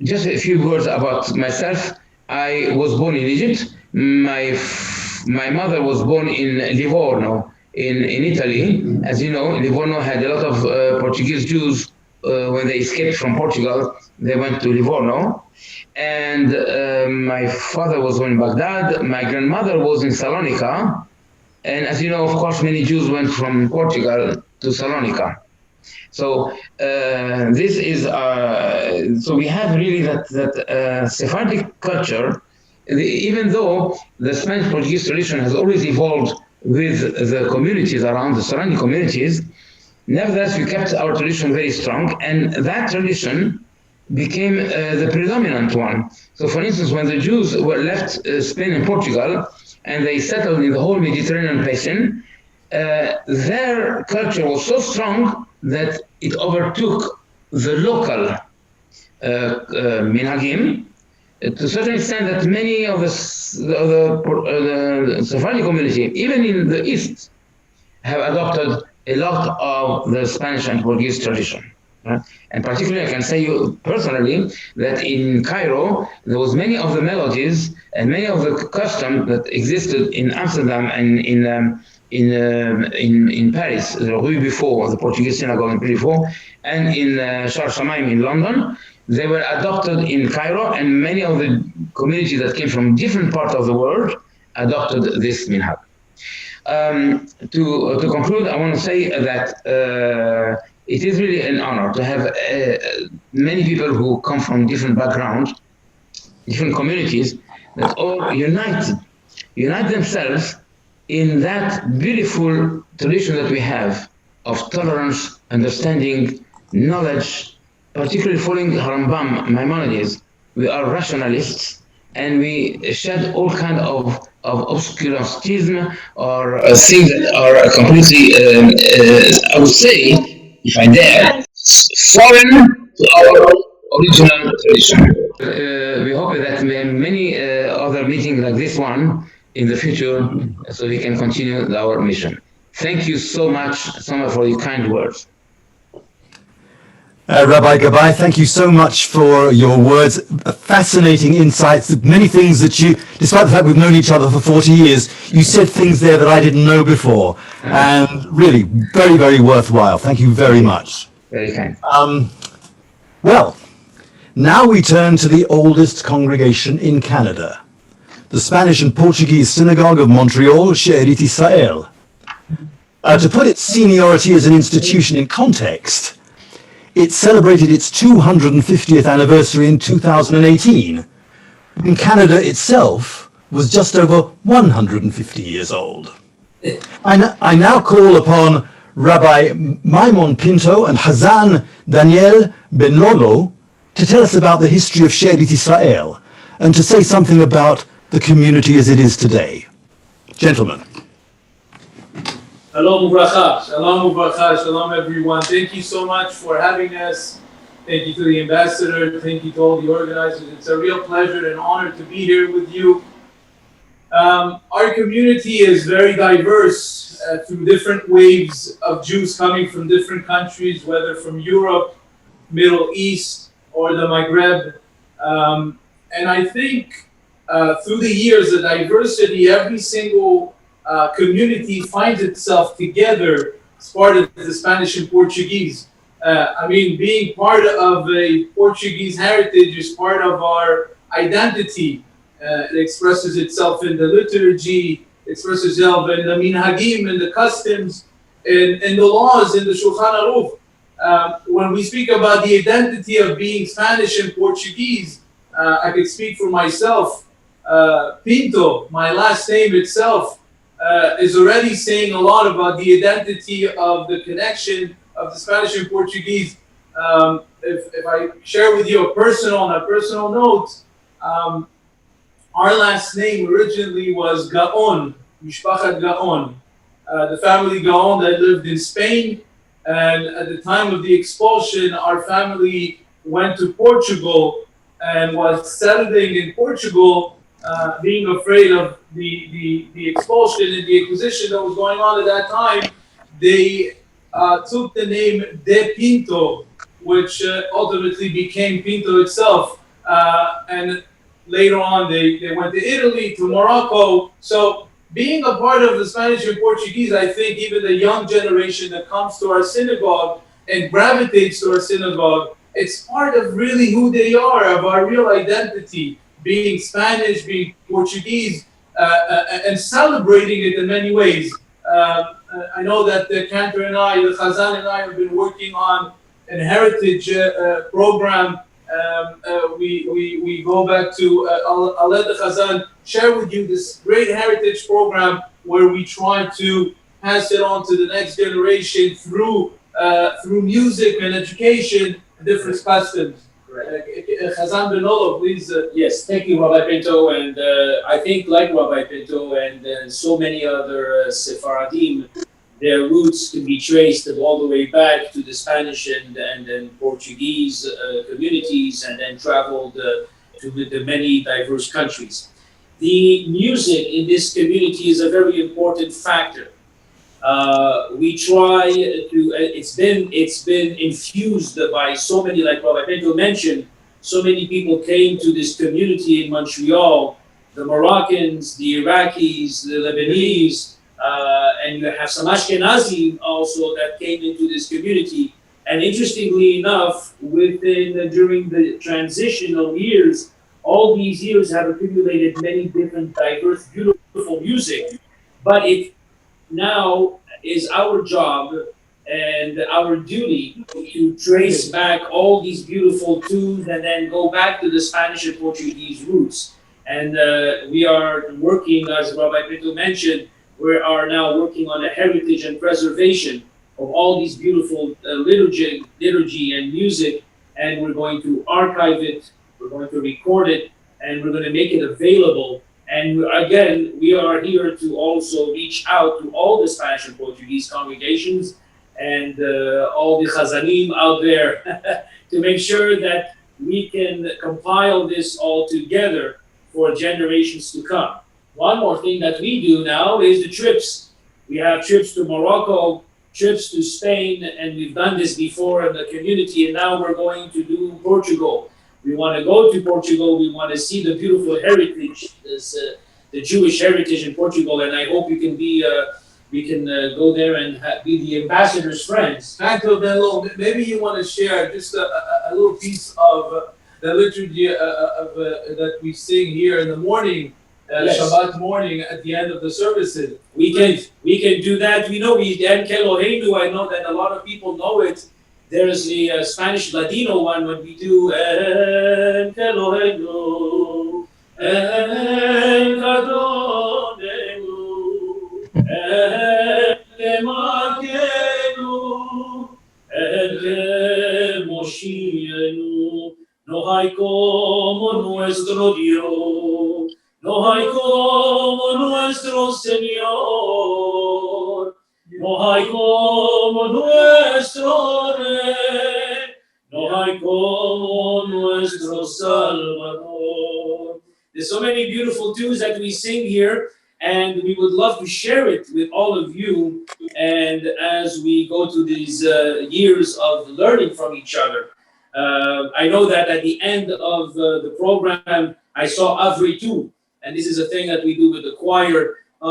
Just a few words about myself. I was born in Egypt. My mother was born in Livorno, in Italy. As you know, Livorno had a lot of Portuguese Jews. When they escaped from Portugal, they went to Livorno. And my father was born in Baghdad. My grandmother was in Salonika. And as you know, of course, many Jews went from Portugal to Salonika. So this is so we have really that Sephardic culture. Even though the Spanish Portuguese tradition has always evolved with the communities around, the surrounding communities, nevertheless we kept our tradition very strong, and that tradition became the predominant one. So, for instance, when the Jews were left Spain and Portugal, and they settled in the whole Mediterranean basin, their culture was so strong that it overtook the local minhagim, to a certain extent that many of the Sephardic community, even in the East, have adopted a lot of the Spanish and Portuguese tradition. And particularly, I can say you personally that in Cairo, there was many of the melodies and many of the customs that existed in Amsterdam and in Paris, the Rue Buffon, the Portuguese synagogue in Rue Buffon, and in Shar Shamaim in London. They were adopted in Cairo, and many of the communities that came from different parts of the world adopted this minhag. To conclude, I want to say that it is really an honor to have many people who come from different backgrounds, different communities, that all unite themselves in that beautiful tradition that we have of tolerance, understanding, knowledge, particularly following Rambam, Maimonides. We are rationalists, and we shed all kind of obscurantism or things that are completely, I would say, if I dare, foreign to our original tradition. We hope that many other meetings like this one in the future, so we can continue our mission. Thank you so much, Soma, for your kind words. Rabbi Gabay, thank you so much for your words. Fascinating insights, many things that you, despite the fact we've known each other for 40 years, you said things there that I didn't know before. And really, very, very worthwhile. Thank you very much. Very kind. Well, now we turn to the oldest congregation in Canada, the Spanish and Portuguese Synagogue of Montreal, SHIN-DC Israel. To put its seniority as an institution in context, it celebrated its 250th anniversary in 2018, when Canada itself was just over 150 years old. I now call upon Rabbi Maimon Pinto and Hazan Daniel Benlolo to tell us about the history of SHIN-DC Israel and to say something about the community as it is today. Gentlemen. Shalom uvracha, shalom uvracha, shalom everyone. Thank you so much for having us. Thank you to the ambassador. Thank you to all the organizers. It's a real pleasure and honor to be here with you. Our community is very diverse through different waves of Jews coming from different countries, whether from Europe, Middle East, or the Maghreb. And I think through the years, the diversity, every single community finds itself together as part of the Spanish and Portuguese. I mean, being part of a Portuguese heritage is part of our identity. It expresses itself in the liturgy, expresses itself in the minhagim, in the customs, in the laws, in the Shulchan Aruch. When we speak about the identity of being Spanish and Portuguese, I could speak for myself. Pinto, my last name itself, is already saying a lot about the identity of the connection of the Spanish and Portuguese. If I share with you on a personal note, our last name originally was Gaon, Mishpachat Gaon. The family Gaon that lived in Spain, and at the time of the expulsion, our family went to Portugal and was settling in Portugal, being afraid of the expulsion and the Inquisition that was going on at that time. They took the name De Pinto, which ultimately became Pinto itself. And later on, they went to Italy, to Morocco. So being a part of the Spanish and Portuguese, I think even the young generation that comes to our synagogue and gravitates to our synagogue, it's part of really who they are, of our real identity, being Spanish, being Portuguese, and celebrating it in many ways. I know that the Cantor and I, the Chazan and I have been working on an heritage program. We go back to, I'll let the Chazan share with you this great heritage program where we try to pass it on to the next generation through music and education and different customs. Chazan Benolo, please. Yes, thank you, Rabbi Pinto. And I think, like Rabbi Pinto and so many other Sephardim, their roots can be traced all the way back to the Spanish and then Portuguese communities, and then traveled to the many diverse countries. The music in this community is a very important factor. We try to, it's been infused by so many, like Rabbi Pinto mentioned, so many people came to this community in Montreal, the Moroccans, the Iraqis, the Lebanese, and you have some Ashkenazi also that came into this community. And interestingly enough, during the transitional years, all these years have accumulated many different, diverse, beautiful music. But it now is our job and our duty to trace back all these beautiful tunes and then go back to the Spanish and Portuguese roots. And we are working, as Rabbi Pinto mentioned, we are now working on a heritage and preservation of all these beautiful liturgy and music, and we're going to archive it, we're going to record it, and we're going to make it available. And again, we are here to also reach out to all the Spanish and Portuguese congregations and all the chazanim out there to make sure that we can compile this all together for generations to come. One more thing that we do now is the trips. We have trips to Morocco, trips to Spain, and we've done this before in the community, and now we're going to do Portugal. We want to go to Portugal. We want to see the beautiful heritage, the Jewish heritage in Portugal, and I hope you can be. We can go there and be the ambassador's friends. Franco Bello, maybe you want to share just a little piece of the liturgy that we sing here in the morning, Yes. Shabbat morning at the end of the services. We can do that. We know En Kelohenu. I know that a lot of people know it. There's the Spanish Ladino one when we do En Kelohenu, En Kadonenu, En Kemakenu, En Kemoshienu. No hay como nuestro Dios. No hay como nuestro Señor, no hay como nuestro Rey, no hay como nuestro Salvador. There's so many beautiful tunes that we sing here, and we would love to share it with all of you. And as we go through these years of learning from each other, I know that at the end of the program, I saw Avri too. And this is a thing that we do with the choir. So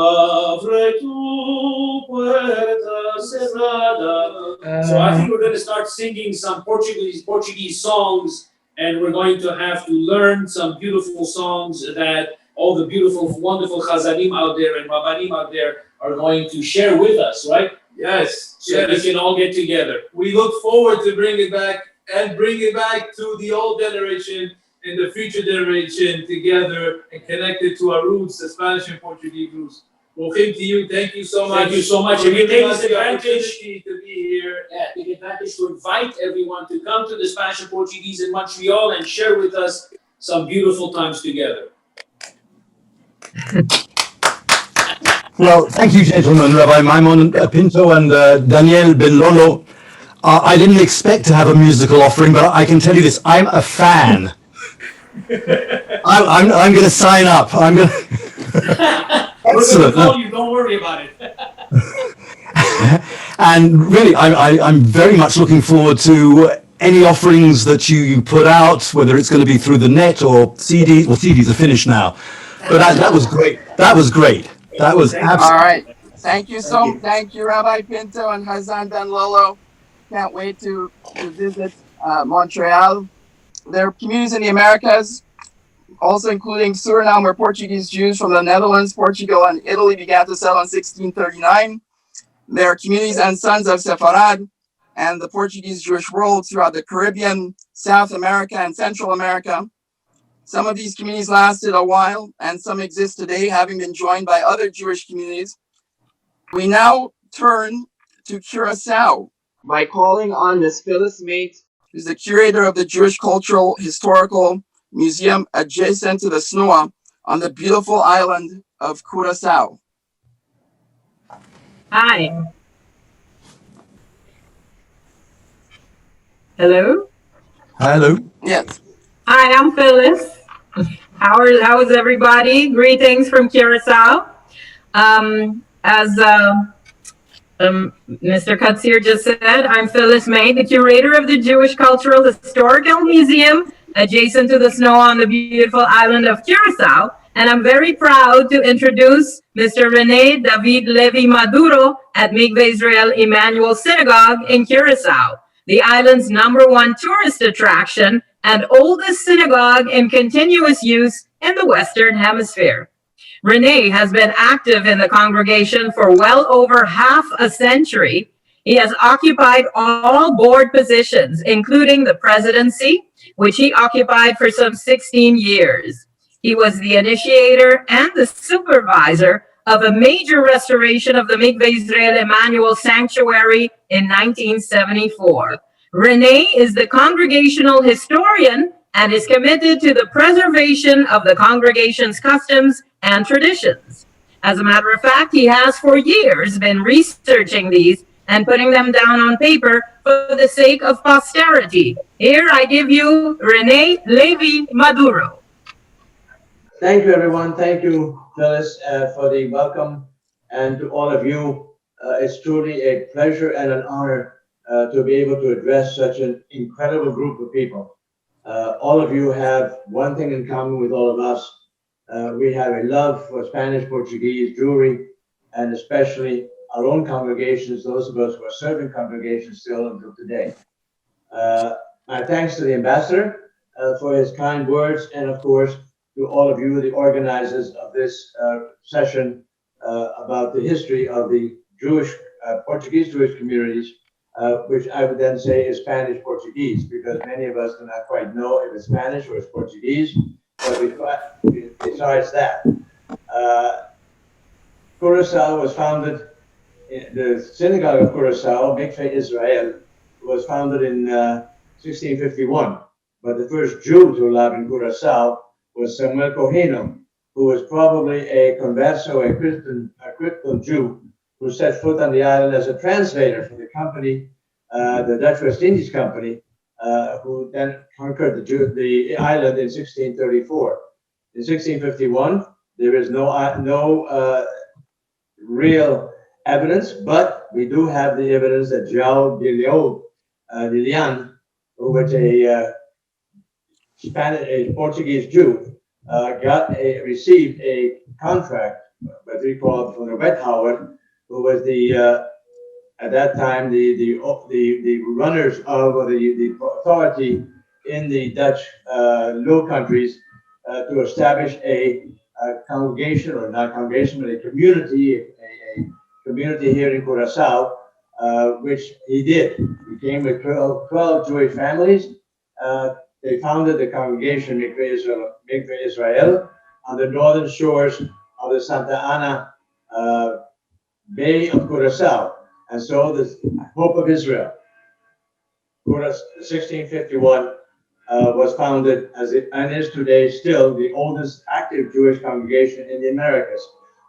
I think we're going to start singing some Portuguese songs, and we're going to have to learn some beautiful songs that all the beautiful, wonderful chazanim out there and rabbanim out there are going to share with us, right? Yes. So that we can all get together. We look forward to bring it back to the old generation and the future generation together and connected to our roots, the Spanish and Portuguese roots. Bochim to you. Thank you so much. Thank you so much. And we take this advantage to be here. take advantage to invite everyone to come to the Spanish and Portuguese in Montreal and share with us some beautiful times together. Well, thank you, gentlemen, Rabbi Maimon Pinto and Daniel Ben Lolo. I didn't expect to have a musical offering, but I can tell you this, I'm a fan. I'm going to sign up. I'm going to... Excellent. We're going to call you, don't worry about it. And really, I'm very much looking forward to any offerings that you put out, whether it's going to be through the net or CDs. Well, CDs are finished now. But that was great. That was great. That was absolutely... All right. Thank you, Rabbi Pinto and Hazan Ben Lolo. Can't wait to visit Montreal. There are communities in the Americas, also including Suriname, where Portuguese Jews from the Netherlands, Portugal, and Italy began to settle in 1639. There are communities and sons of Sepharad and the Portuguese Jewish world throughout the Caribbean, South America, and Central America. Some of these communities lasted a while, and some exist today, having been joined by other Jewish communities. We now turn to Curacao by calling on Ms. Phyllis Mate, who's the curator of the Jewish Cultural Historical Museum adjacent to the SNUA on the beautiful island of Curacao. Hi. Hello? Hello. Yes. Hi, I'm Phyllis. How is everybody? Greetings from Curacao. As Mr. Katzir just said, I'm Phyllis May, the curator of the Jewish Cultural Historical Museum adjacent to the snow on the beautiful island of Curacao. And I'm very proud to introduce Mr. Rene David Levi Maduro at Mikveh Israel Emmanuel Synagogue in Curacao, the island's #1 tourist attraction and oldest synagogue in continuous use in the Western Hemisphere. Rene has been active in the congregation for well over half a century. He has occupied all board positions, including the presidency, which he occupied for some 16 years. He was the initiator and the supervisor of a major restoration of the Mikveh Israel Emmanuel Sanctuary in 1974. Rene is the congregational historian and is committed to the preservation of the congregation's customs and traditions. As a matter of fact, he has for years been researching these and putting them down on paper for the sake of posterity. Here I give you Rene Levy Maduro. Thank you, everyone. Thank you, Phyllis, for the welcome. And to all of you, it's truly a pleasure and an honor to be able to address such an incredible group of people. All of you have one thing in common with all of us. We have a love for Spanish Portuguese Jewry, and especially our own congregations, those of us who are serving congregations still until today. My thanks to the ambassador for his kind words, and of course, to all of you, the organizers of this session about the history of the Jewish, Portuguese Jewish communities, which I would then say is Spanish Portuguese, because many of us do not quite know if it's Spanish or it's Portuguese, but besides that, Curacao was founded, the synagogue of Curacao, Mikveh Israel, was founded in 1651, but the first Jew to arrive in Curacao was Samuel Koheno, who was probably a converso, a Christian Jew, who set foot on the island as a translator for the company, the Dutch West Indies Company, who then conquered the island in 1634. In 1651, there is no real evidence, but we do have the evidence that João de Leon, who was a Portuguese Jew, received a contract, what we call from the Wethouder, who was the at that time the runners of the authority in the Dutch Low Countries to establish a congregation, or not congregation, but a community here in Curacao, which he did. He came with 12 Jewish families. They founded the congregation Mikveh Israel on the northern shores of the Santa Ana Bay of Curacao. And so the Hope of Israel, 1651, was founded as it and is today still the oldest active Jewish congregation in the Americas.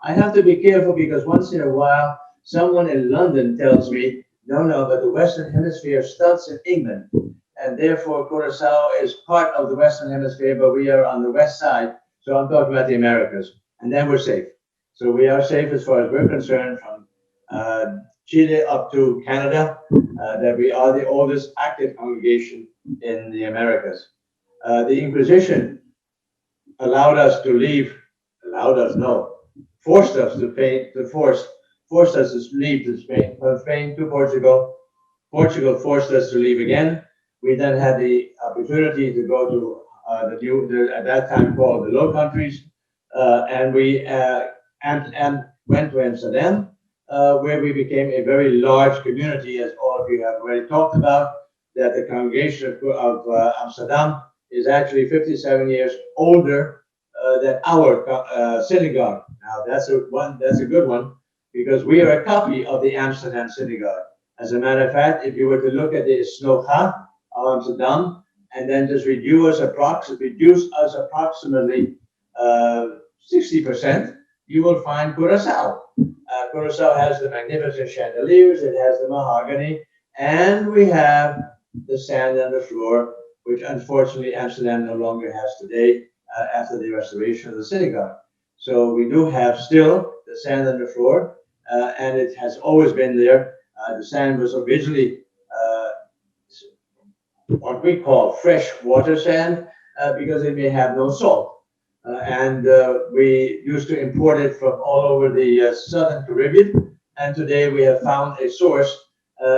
I have to be careful because once in a while, someone in London tells me, no, but the Western Hemisphere starts in England. And therefore, Curacao is part of the Western Hemisphere, but we are on the west side. So I'm talking about the Americas. And then we're safe. So we are safe as far as we're concerned, from Chile up to Canada, that we are the oldest active congregation in the Americas. The Inquisition allowed us to leave, forced us to leave to Spain, from Spain to Portugal. Portugal forced us to leave again. We then had the opportunity to go to at that time called the Low Countries, and we went to Amsterdam, where we became a very large community, as all of you have already talked about, that the congregation of Amsterdam is actually 57 years older than our synagogue. Now that's a good one, because we are a copy of the Amsterdam synagogue. As a matter of fact, if you were to look at the Snocha of Amsterdam and then just reduce us approximately 60%, you will find Curacao. Curacao has the magnificent chandeliers, it has the mahogany, and we have the sand on the floor, which unfortunately Amsterdam no longer has today after the restoration of the synagogue. So we do have still the sand on the floor, and it has always been there. The sand was originally what we call fresh water sand because it may have no salt. And we used to import it from all over the southern Caribbean. And today we have found a source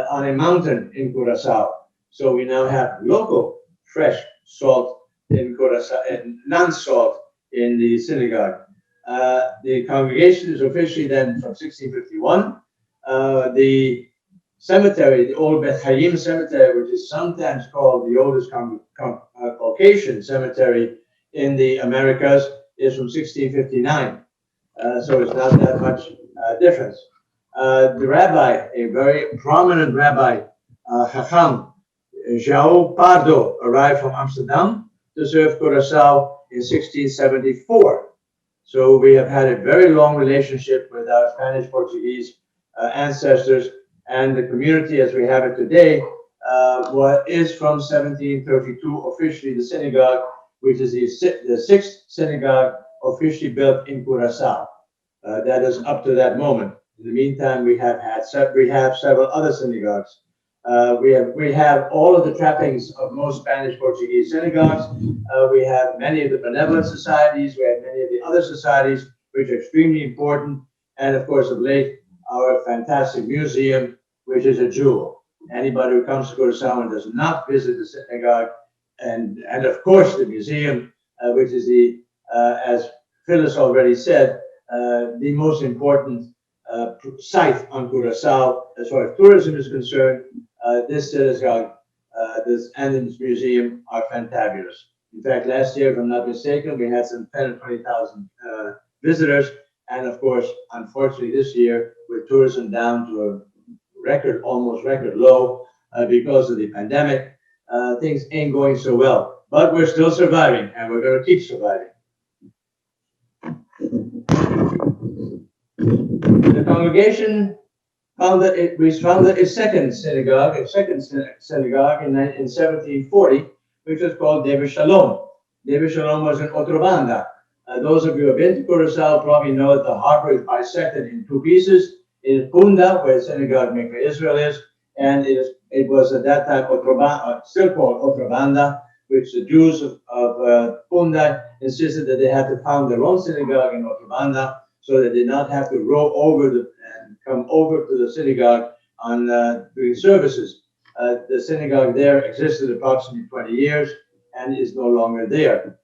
on a mountain in Curacao. So we now have local fresh salt in Curacao and non-salt in the synagogue. The congregation is officially then from 1651. The cemetery, the old Beth Hayim cemetery, which is sometimes called the oldest Caucasian cemetery in the Americas, is from 1659. So it's not that much difference. The rabbi, a very prominent rabbi, Chacham, João Pardo, arrived from Amsterdam to serve Curacao in 1674. So we have had a very long relationship with our Spanish-Portuguese ancestors, and the community as we have it today is from 1732 officially the synagogue, which is the sixth synagogue officially built in Curacao. That is up to that moment. In the meantime, we have several other synagogues. We have all of the trappings of most Spanish-Portuguese synagogues. We have many of the benevolent societies. We have many of the other societies, which are extremely important. And of course, of late, our fantastic museum, which is a jewel. Anybody who comes to Curacao and does not visit the synagogue, and of course the museum, which is the, as Phyllis already said, the most important site on Curacao as far as tourism is concerned. This synagogue and this museum are fantabulous. In fact, last year, if I'm not mistaken, we had some 10 or 20,000 visitors. And of course, unfortunately, this year, with tourism down to a almost record low because of the pandemic, things ain't going so well. But we're still surviving, and we're going to keep surviving. The congregation founded a second synagogue in 1740, which was called Deve Shalom. Deve Shalom was in Otrobanda. Those of you who have been to Curacao probably know that the harbor is bisected in two pieces. In Punda, where synagogue Mikveh Israel is, and it was at that time still called Otrobanda, which the Jews of Punda insisted that they had to found their own synagogue in Otrobanda, so they did not have to row over and come over to the synagogue on doing services. The synagogue there existed approximately 20 years and is no longer there.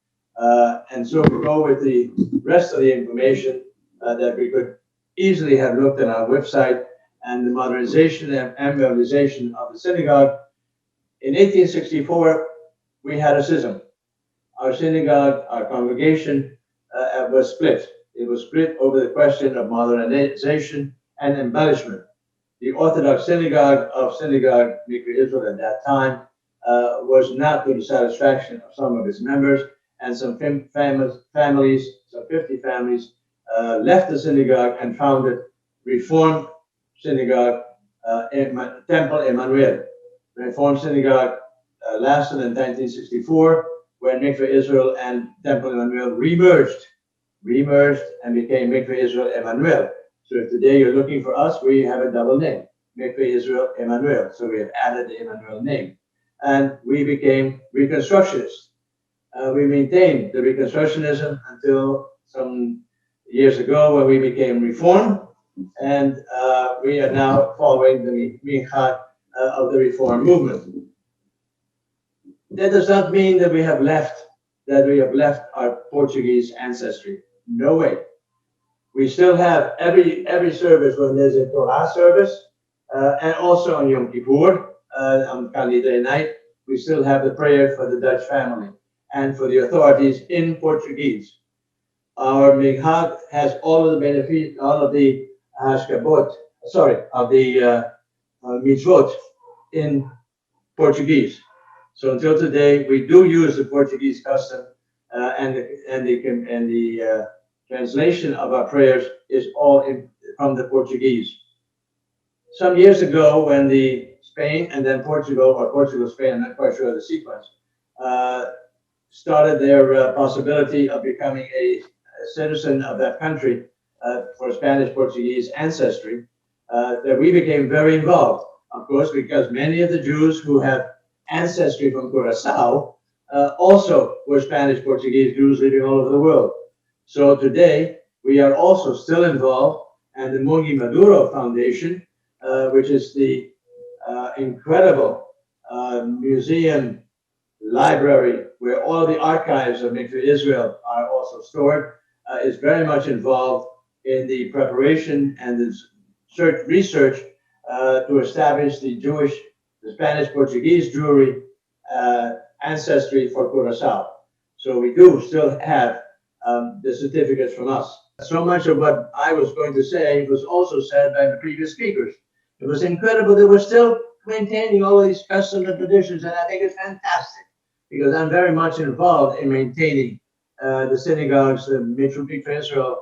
And so we go with the rest of the information that we could easily have looked at our website, and the modernization and modernization of the synagogue. In 1864, we had a schism. Our synagogue, our congregation was split. It was split over the question of modernization and embellishment. The Orthodox synagogue of Synagogue Mikveh Israel at that time was not to the satisfaction of some of its members, and some families, some 50 families, left the synagogue and founded Reformed Synagogue, Temple Emmanuel. The Reformed Synagogue lasted in 1964, when Mikveh Israel and Temple Emmanuel remerged and became Mikveh Israel Emmanuel. So if today you're looking for us, we have a double name, Mikveh Israel Emmanuel. So we have added the Emmanuel name. And we became Reconstructionists. We maintained the Reconstructionism until some years ago when we became Reformed, and we are now following the minhag of the Reform movement. That does not mean that we have left our Portuguese ancestry. No way. We still have every service when there's a Torah service, and also on Yom Kippur, on Kali Day night, we still have the prayer for the Dutch family and for the authorities in Portuguese. Our minhag has all of the benefits, all of the mitzvot in Portuguese. So until today, we do use the Portuguese custom, and the translation of our prayers is all from the Portuguese. Some years ago, when Spain and then Portugal, or Portugal, Spain, I'm not quite sure of the sequence, started their possibility of becoming a citizen of that country for Spanish-Portuguese ancestry, that we became very involved, of course, because many of the Jews who have ancestry from Curacao also were Spanish-Portuguese Jews living all over the world. So today, we are also still involved, and the Mungi Maduro Foundation, which is the incredible museum library where all the archives of Mikveh Israel are also stored, is very much involved in the preparation and the research to establish the Spanish-Portuguese Jewry ancestry for Curacao. So we do still have the certificates from us. So much of what I was going to say was also said by the previous speakers. It was incredible that we're still maintaining all of these customs and traditions, and I think it's fantastic. because I'm very much involved in maintaining the synagogues, the Mitzvah Israel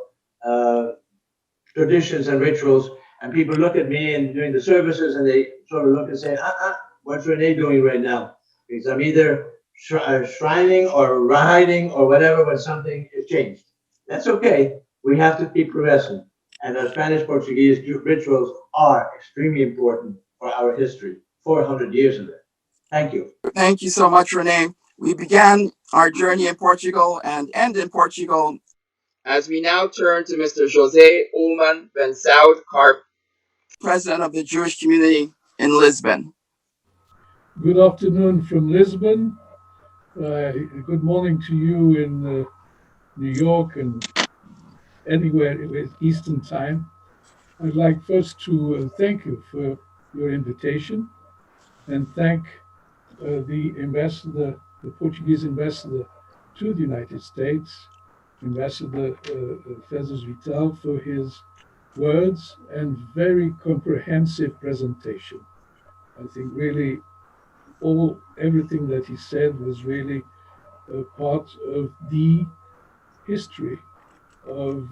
traditions and rituals. And people look at me and during the services and they sort of look and say, what's Renee doing right now? Because I'm either shrining or riding or whatever, but something has changed. That's okay. We have to keep progressing. And the Spanish Portuguese rituals are extremely important for our history. 400 years of it. Thank you. Thank you so much, Renee. We began our journey in Portugal and end in Portugal as we now turn to Mr. José Ullman Ben Saud Karp, President of the Jewish community in Lisbon. Good afternoon from Lisbon. Good morning to you in New York and anywhere with Eastern time. I'd like first to thank you for your invitation and thank the ambassador, the Portuguese ambassador to the United States, Ambassador Fezas Vital, for his words and very comprehensive presentation. I think really everything that he said was really part of the history of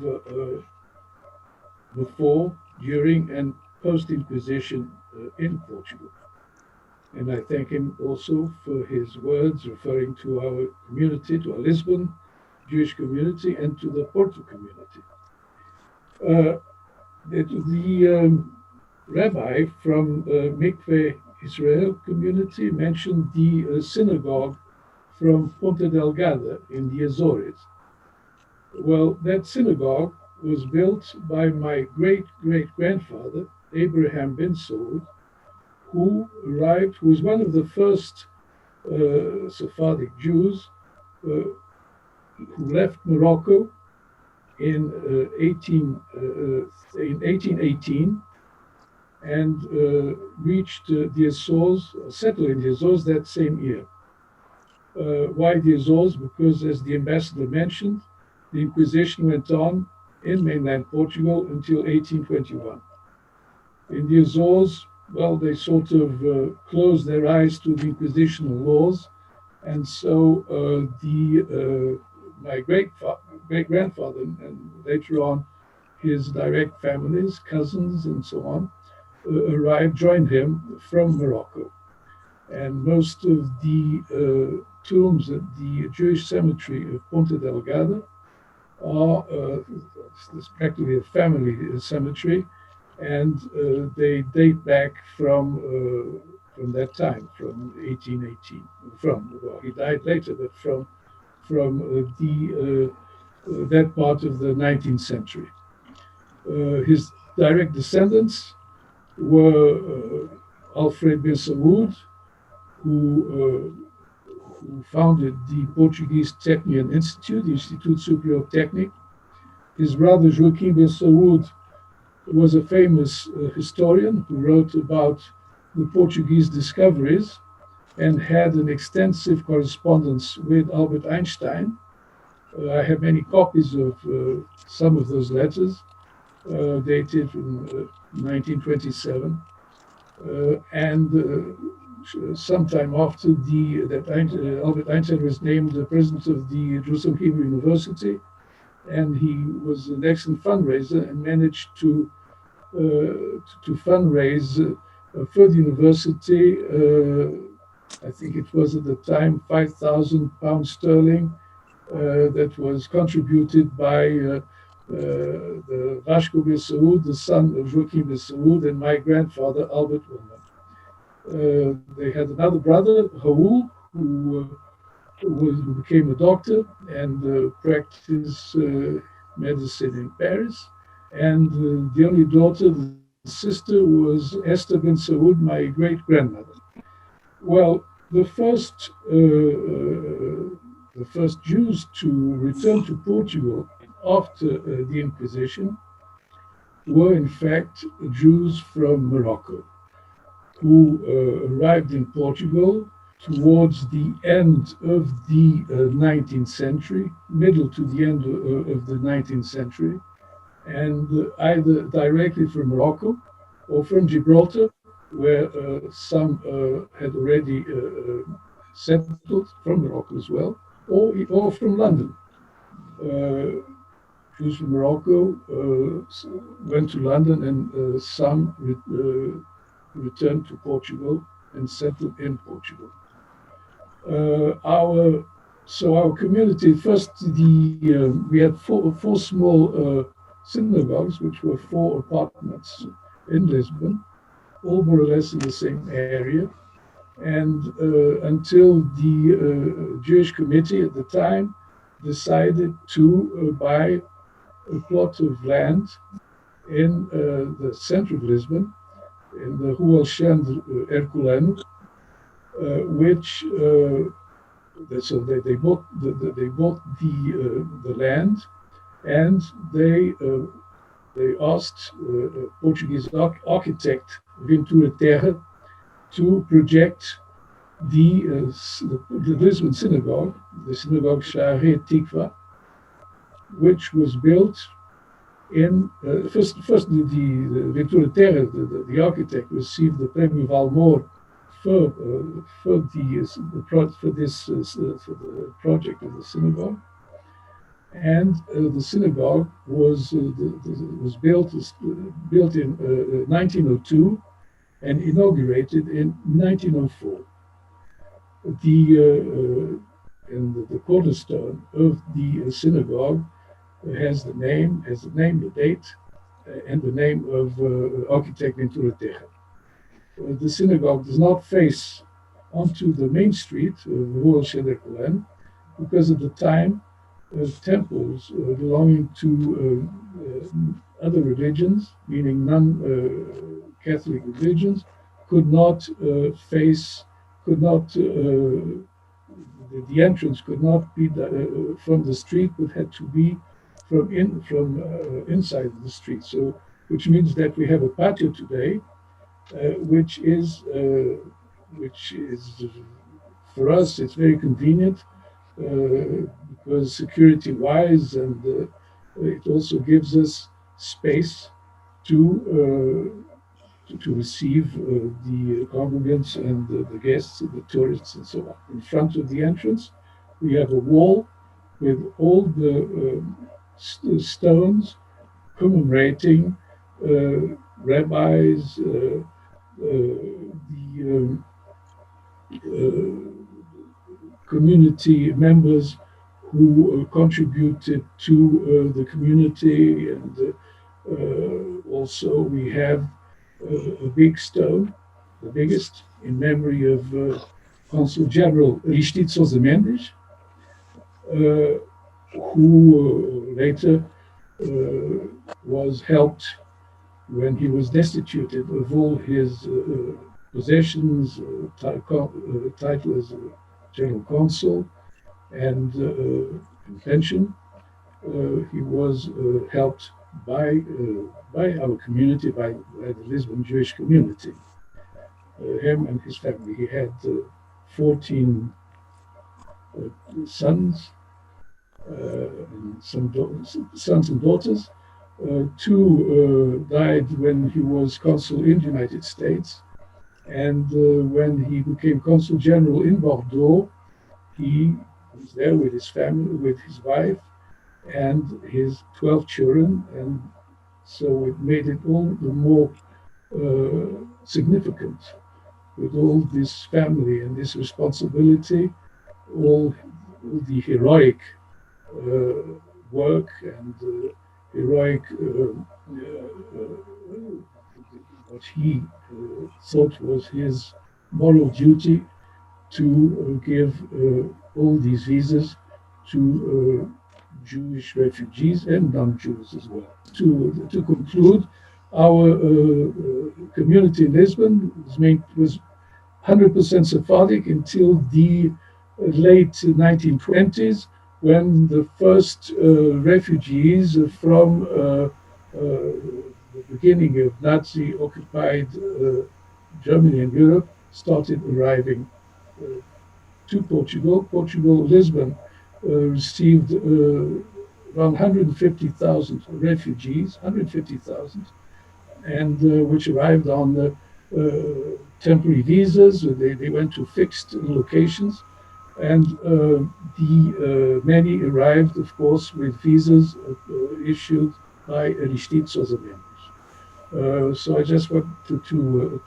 before, during, and post-Inquisition in Portugal. And I thank him also for his words referring to our community, to our Lisbon Jewish community, and to the Porto community. The rabbi from Mikveh Israel community mentioned the synagogue from Ponta Delgada in the Azores. Well, that synagogue was built by my great-great-grandfather, Abraham Ben Saud, who was one of the first Sephardic Jews who left Morocco in 1818 and reached the Azores, settled in the Azores that same year. Why the Azores? Because, as the ambassador mentioned, the Inquisition went on in mainland Portugal until 1821. In the Azores, well, they sort of closed their eyes to the Inquisitional laws, and so my great-grandfather and later on his direct families, cousins, and so on, joined him from Morocco. And most of the tombs at the Jewish cemetery of Ponta Delgada are practically a family cemetery, and they date back from that time, from 1818. Well, he died later, but from that part of the 19th century. His direct descendants were Alfred Ben Saud, who founded the Portuguese Technion Institute, the Instituto Superior Técnico. His brother Joaquim Ben Saud was a famous historian who wrote about the Portuguese discoveries and had an extensive correspondence with Albert Einstein. I have many copies of some of those letters, dated from 1927. And sometime after Albert Einstein was named the president of the Jerusalem Hebrew University, and he was an excellent fundraiser and managed to fundraise for the university. I think it was at the time £5,000 sterling that was contributed by the Vasco Ben Saud, the son of Joaquim Ben Saud, and my grandfather Albert Ullman. They had another brother, Raul, who became a doctor and practiced medicine in Paris. And the only daughter, the sister, was Esther Ben Saud, my great-grandmother. Well, the first Jews to return to Portugal after the Inquisition were, in fact, Jews from Morocco, who arrived in Portugal towards the end of the 19th century, middle to the end of the 19th century, and either directly from Morocco or from Gibraltar, where some had already settled from Morocco as well, or from London. Jews from Morocco went to London, and some returned to Portugal and settled in Portugal. Our community, first we had four small synagogues, which were 4 apartments in Lisbon, all more or less in the same area. And until the Jewish committee at the time decided to buy a plot of land in the center of Lisbon, in the Rua Alexandre Herculano, which so they bought the land, and they asked Portuguese architect Ventura Terra to project the Lisbon synagogue, the synagogue Sha'arei Tikva, which was built in first the Ventura Terra, the architect, received the Premio Valmor for the project of the synagogue, and the synagogue was built in 1902 and inaugurated in 1904. The cornerstone of the synagogue has the name, the date, and the name of architect Ventura Terra. The synagogue does not face onto the main street of Rua Alexandre Herculano, because at the time temples belonging to other religions, meaning non-Catholic religions, the entrance could not be from the street, but had to be from inside the street. So, which means that we have a patio today, which is for us, it's very convenient because security-wise, and it also gives us space to receive the congregants and the guests, the tourists, and so on. In front of the entrance, we have a wall with all the stones commemorating rabbis, the community members who contributed to the community, and also we have a big stone, the biggest, in memory of Consul General Aristides Sousa Mendes, who later was helped when he was destituted of all his possessions, title as a general consul, and pension. He was helped by our community, by the Lisbon Jewish community. Him and his family. He had 14 sons, and some sons and daughters. 2 died when he was consul in the United States, and when he became consul general in Bordeaux, he was there with his family, with his wife, and his 12 children, and so it made it all the more significant, with all this family and this responsibility, all the heroic work and heroic what he thought was his moral duty to give all these visas to Jewish refugees and non-Jews as well. To conclude, our community in Lisbon was 100% Sephardic until the late 1920s, when the first refugees from the beginning of Nazi-occupied Germany and Europe started arriving to Portugal. Lisbon received around 150,000 refugees, 150,000, and which arrived on temporary visas. They went to fixed locations. And many arrived, of course, with visas issued by Aristides members. So I just want to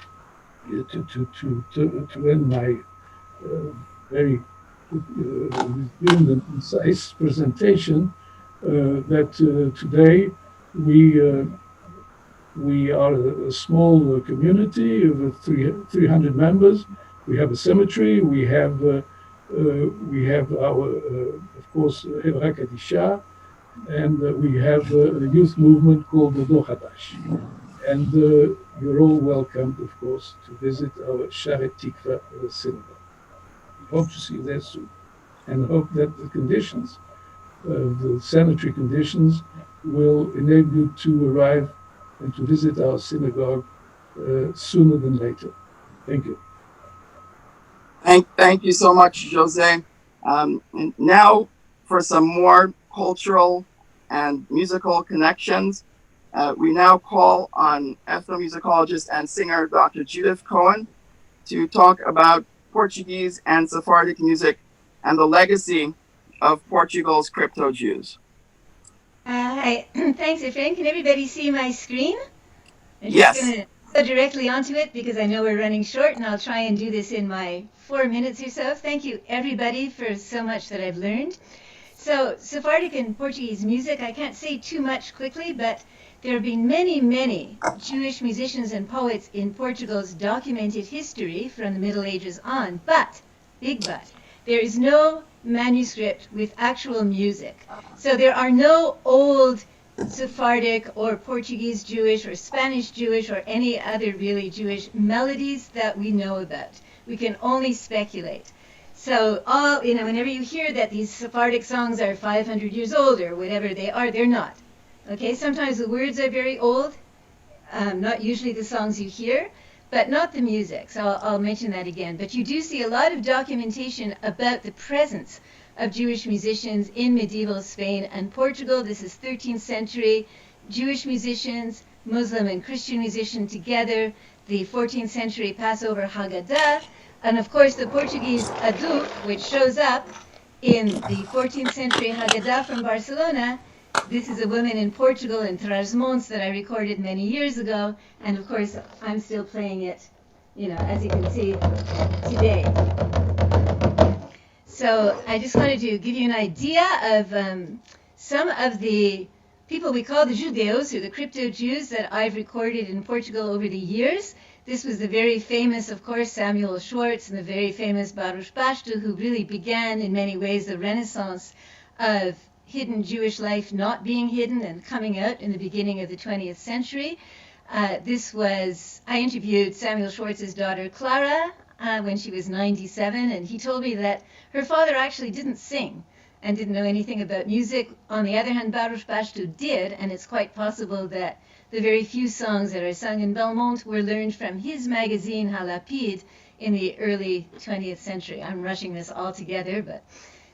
end my very good and concise presentation that today we are a small community of 300 members. We have a cemetery. We have our, of course, Hevra Kadisha, and we have a youth movement called the Dohadash. And you're all welcome, of course, to visit our Sharet Tikva synagogue. We hope to see you there soon, and hope that the conditions, the sanitary conditions, will enable you to arrive and to visit our synagogue sooner than later. Thank you. Thank you so much, Jose. And now for some more cultural and musical connections. We now call on ethnomusicologist and singer Dr. Judith Cohen to talk about Portuguese and Sephardic music and the legacy of Portugal's crypto Jews. Hi, thanks, Afraim. Can everybody see my screen? I'm Yes. just going to go directly onto it because I know we're running short, and I'll try and do this in my 4 minutes or so. Thank you, everybody, for so much that I've learned. So, Sephardic and Portuguese music, I can't say too much quickly, but there have been many, many Jewish musicians and poets in Portugal's documented history from the Middle Ages on. But, big but, there is no manuscript with actual music. So there are no old Sephardic or Portuguese Jewish or Spanish Jewish or any other really Jewish melodies that we know about. We can only speculate. So whenever you hear that these Sephardic songs are 500 years old or whatever they are, they're not. Okay, sometimes the words are very old, not usually the songs you hear, but not the music. So I'll mention that again. But you do see a lot of documentation about the presence of Jewish musicians in medieval Spain and Portugal. This is 13th century Jewish musicians, Muslim and Christian musicians together, the 14th century Passover Haggadah, and of course the Portuguese Adu, which shows up in the 14th century Haggadah from Barcelona. This is a woman in Portugal in Trás-Montes that I recorded many years ago, and of course I'm still playing it, as you can see today. So I just wanted to give you an idea of some of the people we call the Judeus, or the crypto Jews, that I've recorded in Portugal over the years. This was the very famous, of course, Samuel Schwartz, and the very famous Baruch Pashtu, who really began in many ways the renaissance of hidden Jewish life not being hidden and coming out in the beginning of the 20th century. I interviewed Samuel Schwartz's daughter Clara when she was 97, and he told me that her father actually didn't sing and didn't know anything about music. On the other hand, Baruch Pashtu did, and it's quite possible that the very few songs that are sung in Belmont were learned from his magazine Halapid in the early 20th century. I'm rushing this all together, but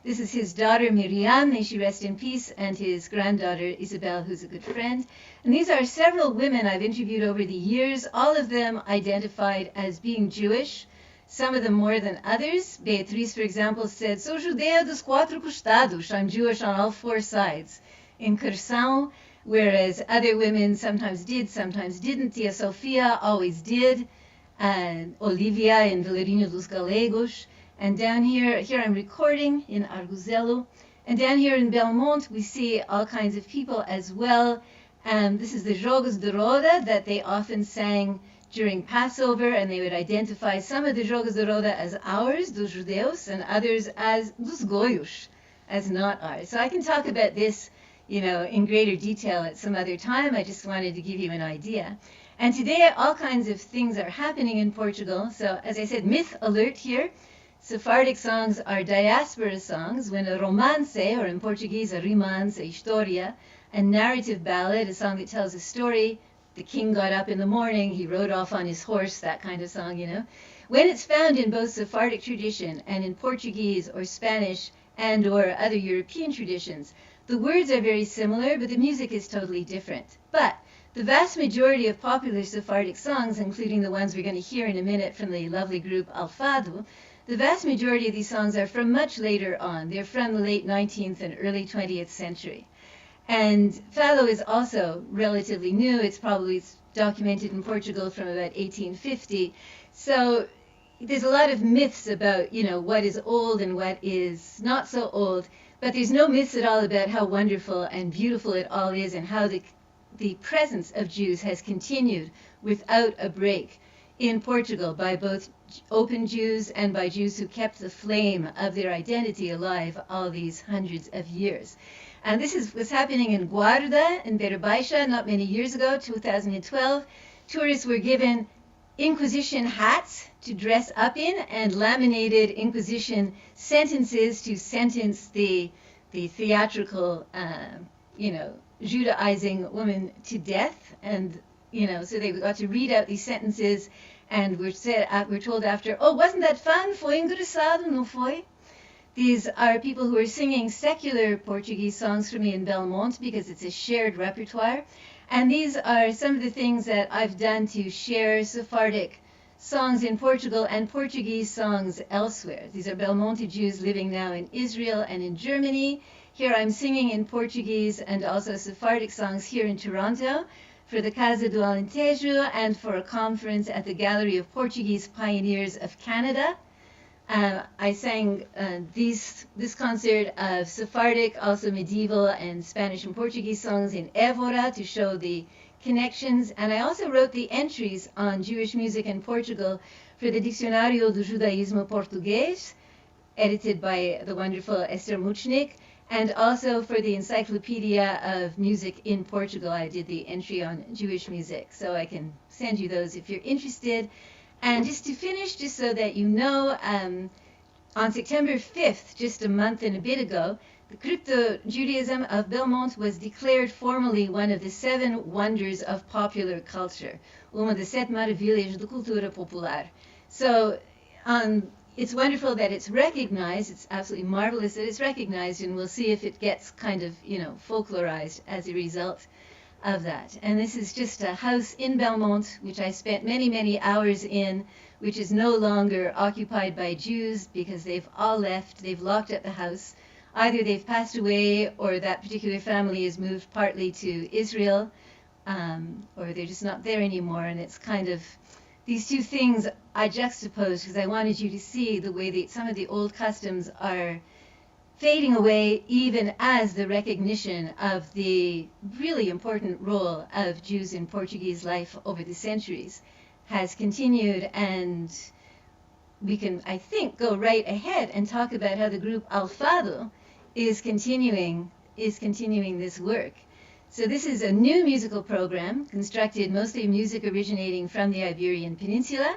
this is his daughter Miriam, may she rest in peace, and his granddaughter Isabel, who's a good friend. And these are several women I've interviewed over the years, all of them identified as being Jewish, some of them more than others. Beatriz, for example, said, "Sou judeia dos quatro costados," I'm Jewish on all four sides. In Curacao, whereas other women sometimes did, sometimes didn't. Tia Sofia always did, and Olivia in Vilarinho dos Galegos. And down here I'm recording in Arguzelo. And down here in Belmont, we see all kinds of people as well. This is the Jogos de Roda that they often sang during Passover, and they would identify some of the Jogos de Roda as ours, dos Judeus, and others as dos Goyos, as not ours. So I can talk about this, in greater detail at some other time. I just wanted to give you an idea. And today, all kinds of things are happening in Portugal. So as I said, myth alert here. Sephardic songs are diaspora songs, when a romance, or in Portuguese, a romance, a historia, a narrative ballad, a song that tells a story. The king got up in the morning, he rode off on his horse, that kind of song, When it's found in both Sephardic tradition and in Portuguese or Spanish and or other European traditions, the words are very similar, but the music is totally different. But The vast majority of popular Sephardic songs, including the ones we're going to hear in a minute from the lovely group Al-Fadl, the vast majority of these songs are from much later on. They're from the late 19th and early 20th century. And Fado is also relatively new. It's probably documented in Portugal from about 1850. So there's a lot of myths about, what is old and what is not so old. But there's no myths at all about how wonderful and beautiful it all is and how the presence of Jews has continued without a break in Portugal by both open Jews and by Jews who kept the flame of their identity alive all these hundreds of years. And this was happening in Guarda, in Beira Baixa, not many years ago, 2012. Tourists were given Inquisition hats to dress up in and laminated Inquisition sentences to sentence the theatrical, Judaizing woman to death. And, so they got to read out these sentences and we're told after, oh, wasn't that fun? Foi engraçado, não foi? These are people who are singing secular Portuguese songs for me in Belmont because it's a shared repertoire. And these are some of the things that I've done to share Sephardic songs in Portugal and Portuguese songs elsewhere. These are Belmonte Jews living now in Israel and in Germany. Here I'm singing in Portuguese and also Sephardic songs here in Toronto for the Casa do Alentejo and for a conference at the Gallery of Portuguese Pioneers of Canada. I sang this concert of Sephardic, also medieval and Spanish and Portuguese songs in Évora to show the connections. And I also wrote the entries on Jewish music in Portugal for the Dicionário do Judaísmo Português, edited by the wonderful Esther Muchnik, and also for the Encyclopedia of Music in Portugal. I did the entry on Jewish music, so I can send you those if you're interested. And just to finish, just so that you know, on September 5th, just a month and a bit ago, the Crypto-Judaism of Belmont was declared formally one of the 7 wonders of popular culture, uma das 7 maravilhas da cultura popular. So it's wonderful that it's recognized. It's absolutely marvelous that it's recognized, and we'll see if it gets kind of, folklorized as a result of that. And this is just a house in Belmont, which I spent many, many hours in, which is no longer occupied by Jews because they've all left. They've locked up the house. Either they've passed away or that particular family has moved partly to Israel, or they're just not there anymore. And it's kind of these two things I juxtaposed because I wanted you to see the way that some of the old customs are fading away, even as the recognition of the really important role of Jews in Portuguese life over the centuries has continued. And we can, I think, go right ahead and talk about how the group Al-Fadl is continuing this work. So this is a new musical program constructed mostly music originating from the Iberian Peninsula.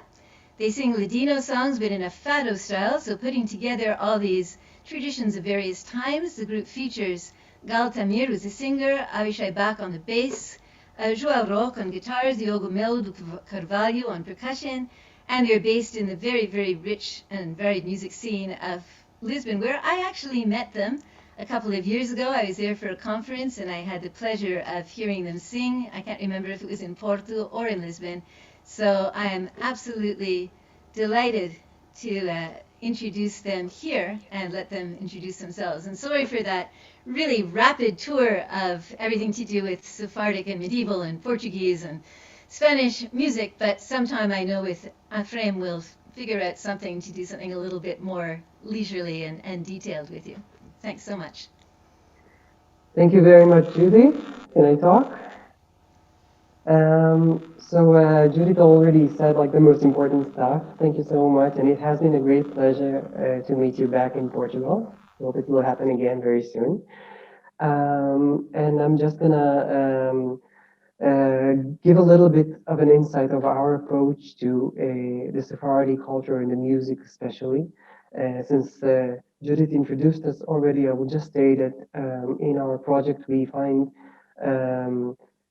They sing Ladino songs, but in a fado style, so putting together all these traditions of various times. The group features Gal Tamir, who's a singer, Avishai Bach on the bass, João Roque on guitars, Diogo Melo do Carvalho on percussion, and they're based in the very, very rich and varied music scene of Lisbon, where I actually met them a couple of years ago. I was there for a conference, and I had the pleasure of hearing them sing. I can't remember if it was in Porto or in Lisbon. So I am absolutely delighted to introduce them here and let them introduce themselves. And sorry for that really rapid tour of everything to do with Sephardic and medieval and Portuguese and Spanish music, but sometime I know with Afraim we'll figure out something to do something a little bit more leisurely and detailed with you. Thanks so much. Thank you very much, Judy. Can I talk? Judith already said the most important stuff. Thank you so much, and it has been a great pleasure to meet you back in Portugal. Hope it will happen again very soon. And I'm just gonna give a little bit of an insight of our approach to the Sephardi culture and the music especially. Since Judith introduced us already, I will just say that in our project we find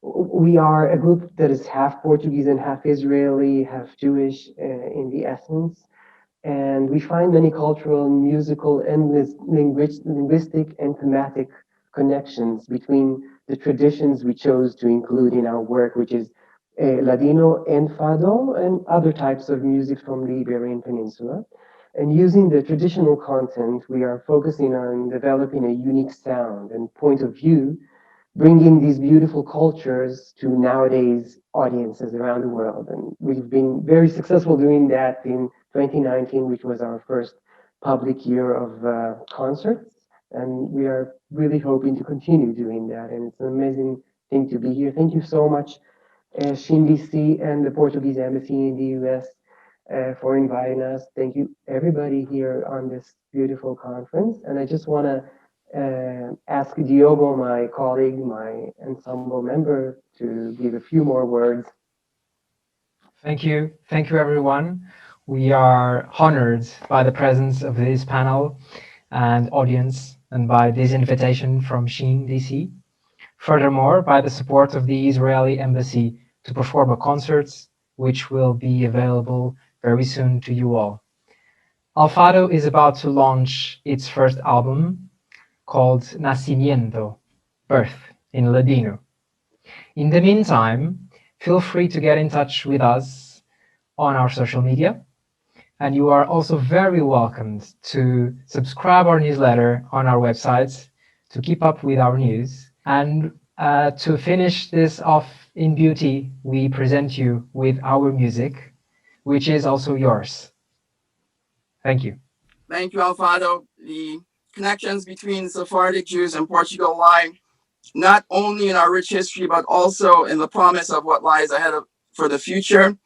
we are a group that is half Portuguese and half Israeli, half Jewish in the essence. And we find many cultural, musical, and linguistic and thematic connections between the traditions we chose to include in our work, which is Ladino and Fado and other types of music from the Iberian Peninsula. And using the traditional content, we are focusing on developing a unique sound and point of view, bringing these beautiful cultures to nowadays audiences around the world. And we've been very successful doing that in 2019, which was our first public year of concerts. And we are really hoping to continue doing that. And it's an amazing thing to be here. Thank you so much, SHIN-DC and the Portuguese Embassy in the US for inviting us. Thank you, everybody here on this beautiful conference. And I just want to ask Diogo, my colleague, my ensemble member, to give a few more words. Thank you. Thank you, everyone. We are honored by the presence of this panel and audience and by this invitation from SHIN-DC. Furthermore, by the support of the Israeli Embassy to perform a concert which will be available very soon to you all. Alfado is about to launch its first album called Nacimiento, Birth in Ladino. In the meantime, feel free to get in touch with us on our social media, and you are also very welcomed to subscribe our newsletter on our website to keep up with our news. And to finish this off in beauty, we present you with our music, which is also yours. Thank you. Thank you, Alfado. The connections between Sephardic Jews and Portugal lie not only in our rich history, but also in the promise of what lies ahead for the future.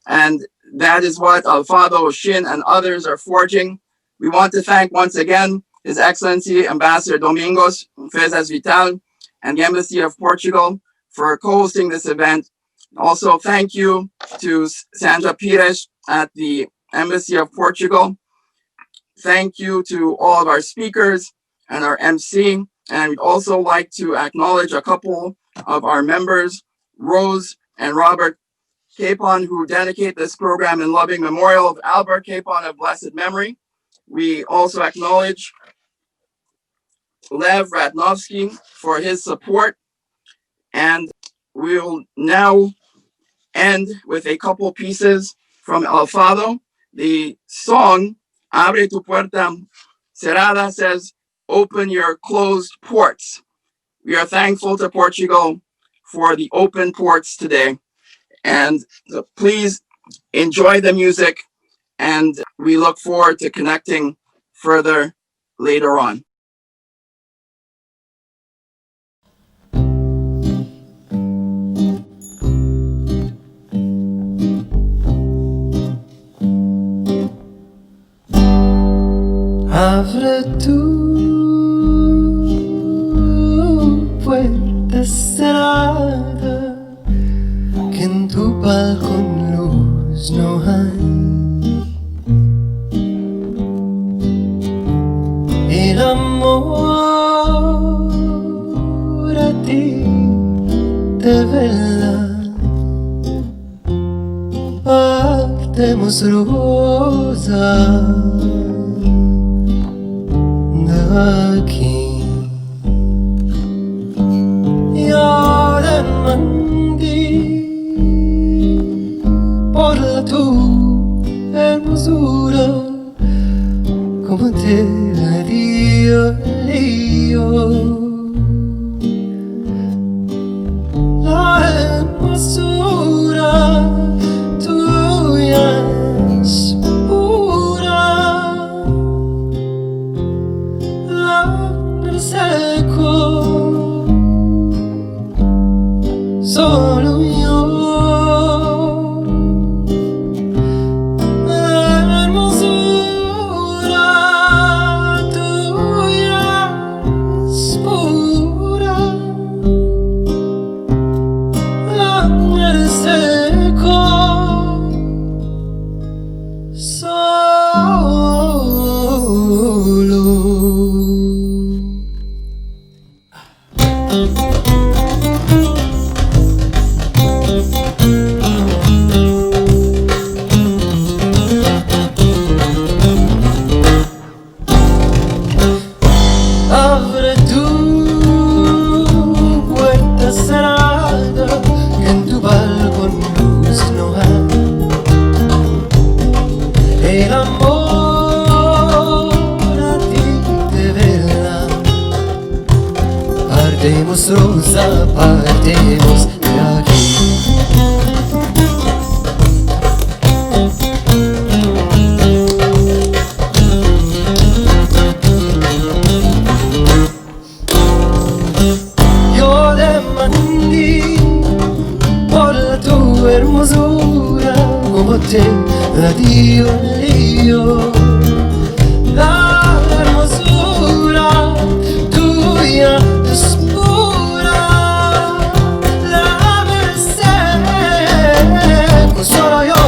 And that is what Alfado, Shin, and others are forging. We want to thank once again His Excellency Ambassador Domingos Fezas Vital and the Embassy of Portugal for co-hosting this event. Also, thank you to Sandra Pires at the Embassy of Portugal. Thank you to all of our speakers and our MC. And we'd also like to acknowledge a couple of our members, Rose and Robert Capon, who dedicate this program in loving memorial of Albert Capon of blessed memory. We also acknowledge Lev Ratnovsky for his support. And we'll now end with a couple pieces from Alfado. The song Abre tu puerta cerrada says, open your closed ports. We are thankful to Portugal for the open ports today. And please enjoy the music, and we look forward to connecting further later on. Abre tu puerta cerrada, que en tu balcón luz no hay. El amor a ti te vela, partemos rosa aquí. Yo demandé por la tu hermosura, como te dio la hermosura tuya es pura. Seco, solo yo. La hermosura tuya es pura. La seco, solo. Abre tu Partemos, Rosa, partemos de aquí. Yo demandé por tu hermosura, como te la dio yo. La hermosura tuya es pura, la merced solo yo.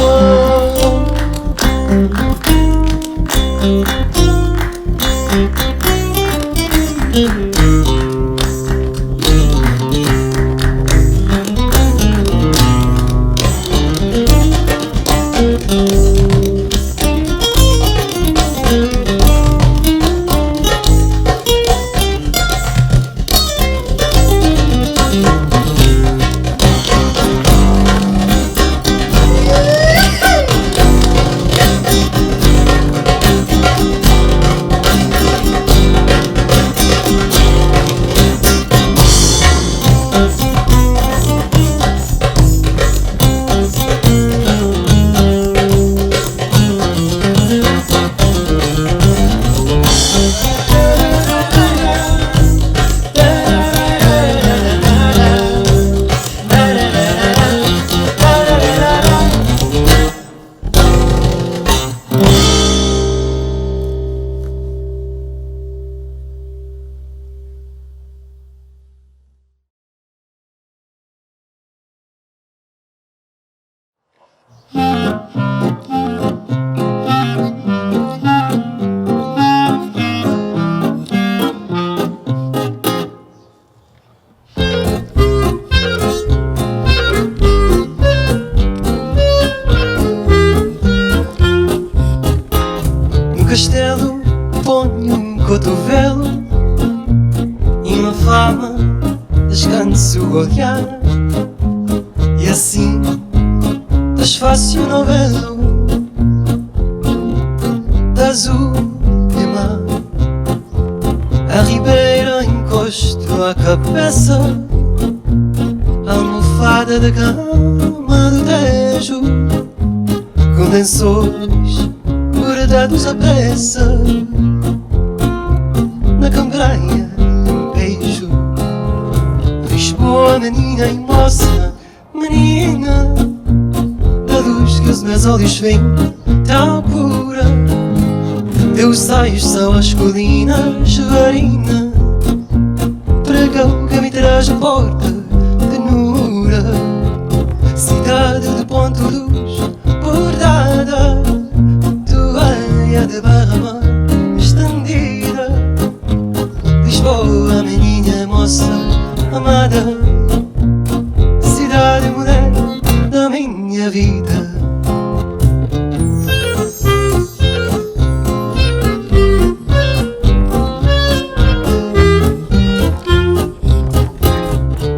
No castelo ponho um cotovelo e uma fama descanso o olhar, e assim desfaço o novelo da azul e mar. A ribeira encosto a cabeça, a almofada da cama do Tejo, com lençóis bordados à pressa, na cambraia um beijo. Lisboa, menina e moça, menina da luz que os meus olhos veem tão pura. Teus saios são as colinas, varina, pregão que me traz a porta de Nura. Cidade de ponto luz bordada, toalha de barra estendida. Lisboa, menina moça amada, cidade mulher da minha vida.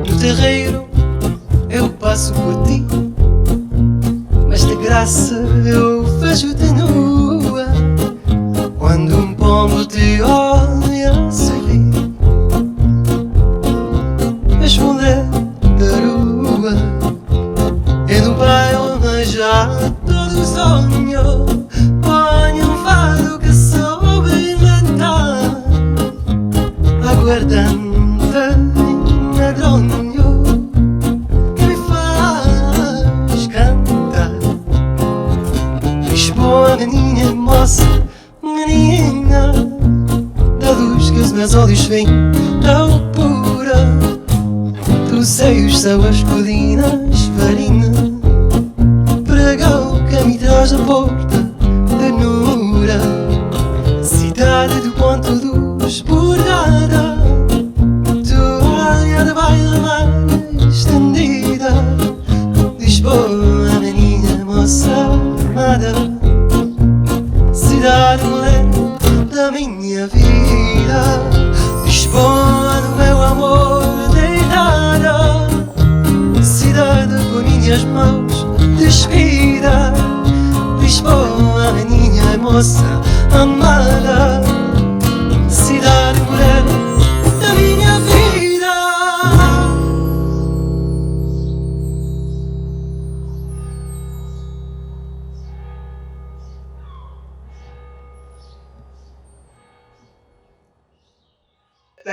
No terreiro eu passo por ti, mas de graça eu vejo-te nua. Quando um pombo te olha sorrir, és mulher da rua. E no bairro mas já todo sonho, ponho um fado que soube inventar, aguardando medronho que me faz cantar. Lisboa, menina moça, menina da luz que os meus olhos veem tão pura. Teus seios são as colinas, varina, pregão que me traz a porta de Nura. Cidade do ponto luz bordada, toalha de baile estendida. Lisboa, menina moça amada, cidade mulher da minha vida. Lisboa, do meu amor deitada, cidade com minhas mãos despida. Lisboa, menina moça amada, cidade mulher da minha vida.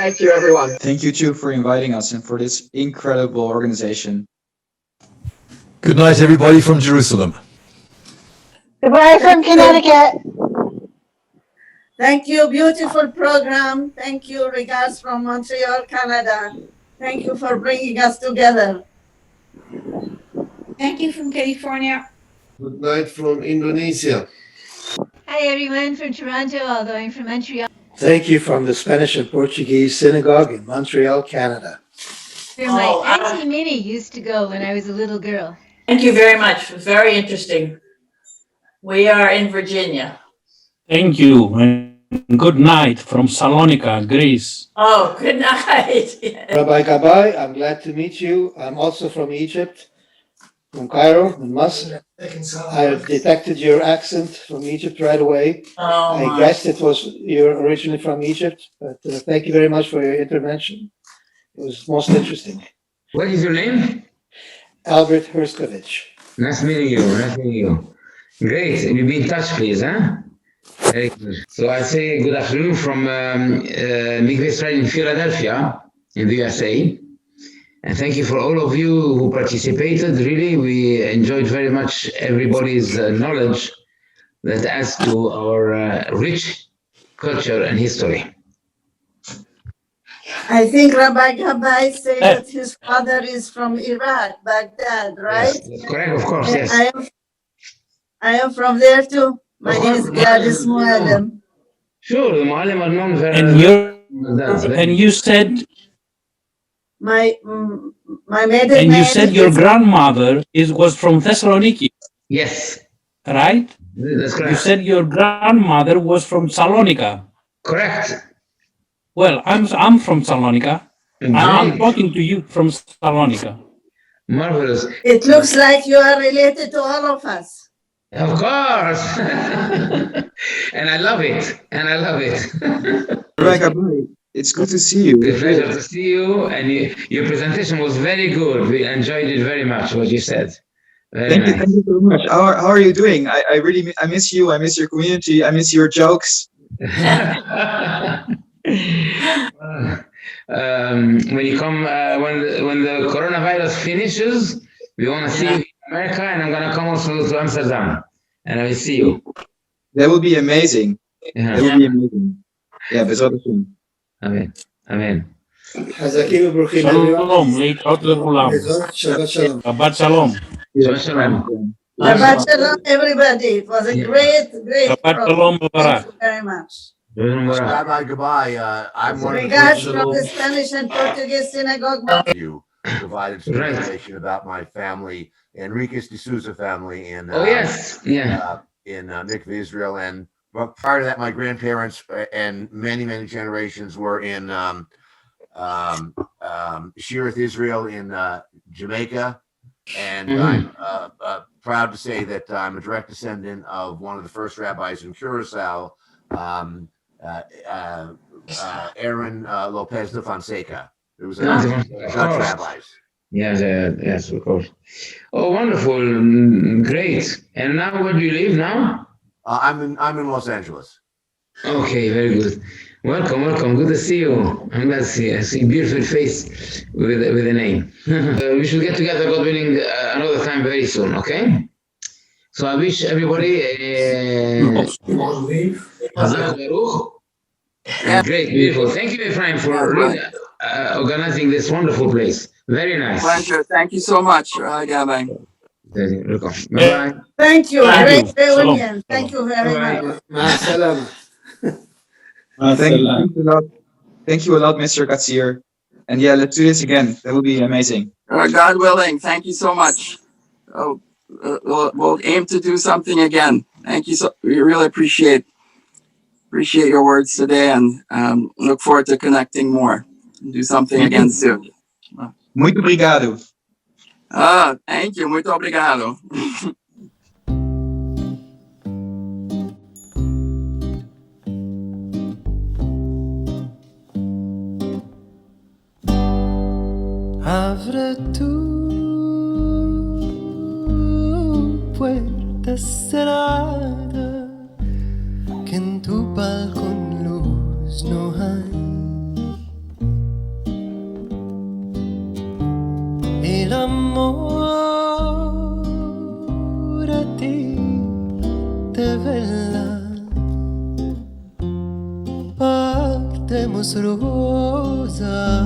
Thank you, everyone. Thank you too for inviting us and for this incredible organization. Good night, everybody from Jerusalem. Goodbye from Connecticut. Thank you, beautiful program. Thank you, regards from Montreal, Canada. Thank you for bringing us together. Thank you from California. Good night from Indonesia. Hi everyone from Toronto, although I'm from Montreal. Thank you from the Spanish and Portuguese synagogue in Montreal, Canada. Where my Auntie Minnie used to go when I was a little girl. Thank you very much. Very interesting. We are in Virginia. Thank you, and good night from Salonika, Greece. Oh, good night. Yes. Rabbi Gabai, I'm glad to meet you. I'm also from Egypt, from Cairo, and Masr. I detected your accent from Egypt right away. Oh, I guessed you're originally from Egypt, but thank you very much for your intervention. It was most interesting. What is your name? Albert Herskovich. Nice meeting you. Nice meeting you. Great. And you be in touch, please, huh? Very good. So I say good afternoon from Mikveh Israel in Philadelphia, in the USA. And thank you for all of you who participated. Really, we enjoyed very much everybody's knowledge that adds to our rich culture and history. I think Rabbi Gabai said that his father is from Iraq, Baghdad, right? Yes, that's correct, of course, yes. I am from there too. My name is Gladys Muadem. Sure, the Muallim are known very And you said My maiden and you name said your grandmother was from Thessaloniki. Yes. Right? That's correct. You said your grandmother was from Salonika. Correct. Well, I'm from Salonika. I'm talking to you from Salonika. Marvelous. It looks like you are related to all of us. Of course. And I love it. And I love it. It's good to see you. It's a pleasure to see you. And your presentation was very good. We enjoyed it very much, what you said. Thank you so much. How are you doing? I really miss you. I miss your community. I miss your jokes. When you come, when the coronavirus finishes, we want to see you in America, and I'm gonna come also to Amsterdam, and I will see you. That will be amazing. Yeah. That will be amazing. Yeah, Bezrat Hashem. Amen. Amen. Hazakim ubruchim, Shalom, להתראות לכולם. Shabbat shalom. Shabbat shalom, everybody. It was a great Shabbat shalom, program. Thank you very much. Rabbi Gabai, I'm one of the Regards from original. the Spanish and Portuguese synagogue. You provided some information about my family, Enriquez de Souza family in Oh yes, yeah. in Mikveh Israel, and but prior to that, my grandparents and many generations were in Shirith Israel in Jamaica, and I'm proud to say that I'm a direct descendant of one of the first rabbis in Curacao, Aaron Lopez de Fonseca. It was a Dutch rabbis. Yes, of course. Oh, wonderful, great. And now, where do you live now? I'm in Los Angeles. Okay, very good. Welcome. Good to see you. I'm glad to see you. I see a beautiful face with a name. We should get together, God willing, another time very soon. Okay. So I wish everybody Hazak Baruch. Great, beautiful. Thank you, Afraim, for organizing this wonderful place. Very nice. Pleasure. Thank you so much, Gabay. Welcome. Bye-bye. Thank you. Thank Great you. reunion. Thank you very much. Thank you a lot. Thank you a lot, Mr. Katzir. And yeah, let's do this again. That would be amazing. God willing. Thank you so much. We'll aim to do something again. Thank you. We really appreciate your words today, and look forward to connecting more and do something again soon. Muito obrigado. Thank you. Muito obrigado. Abre tu puerta cerrada, que en tu balcón luz no hay. innamorati de bella partemos rosa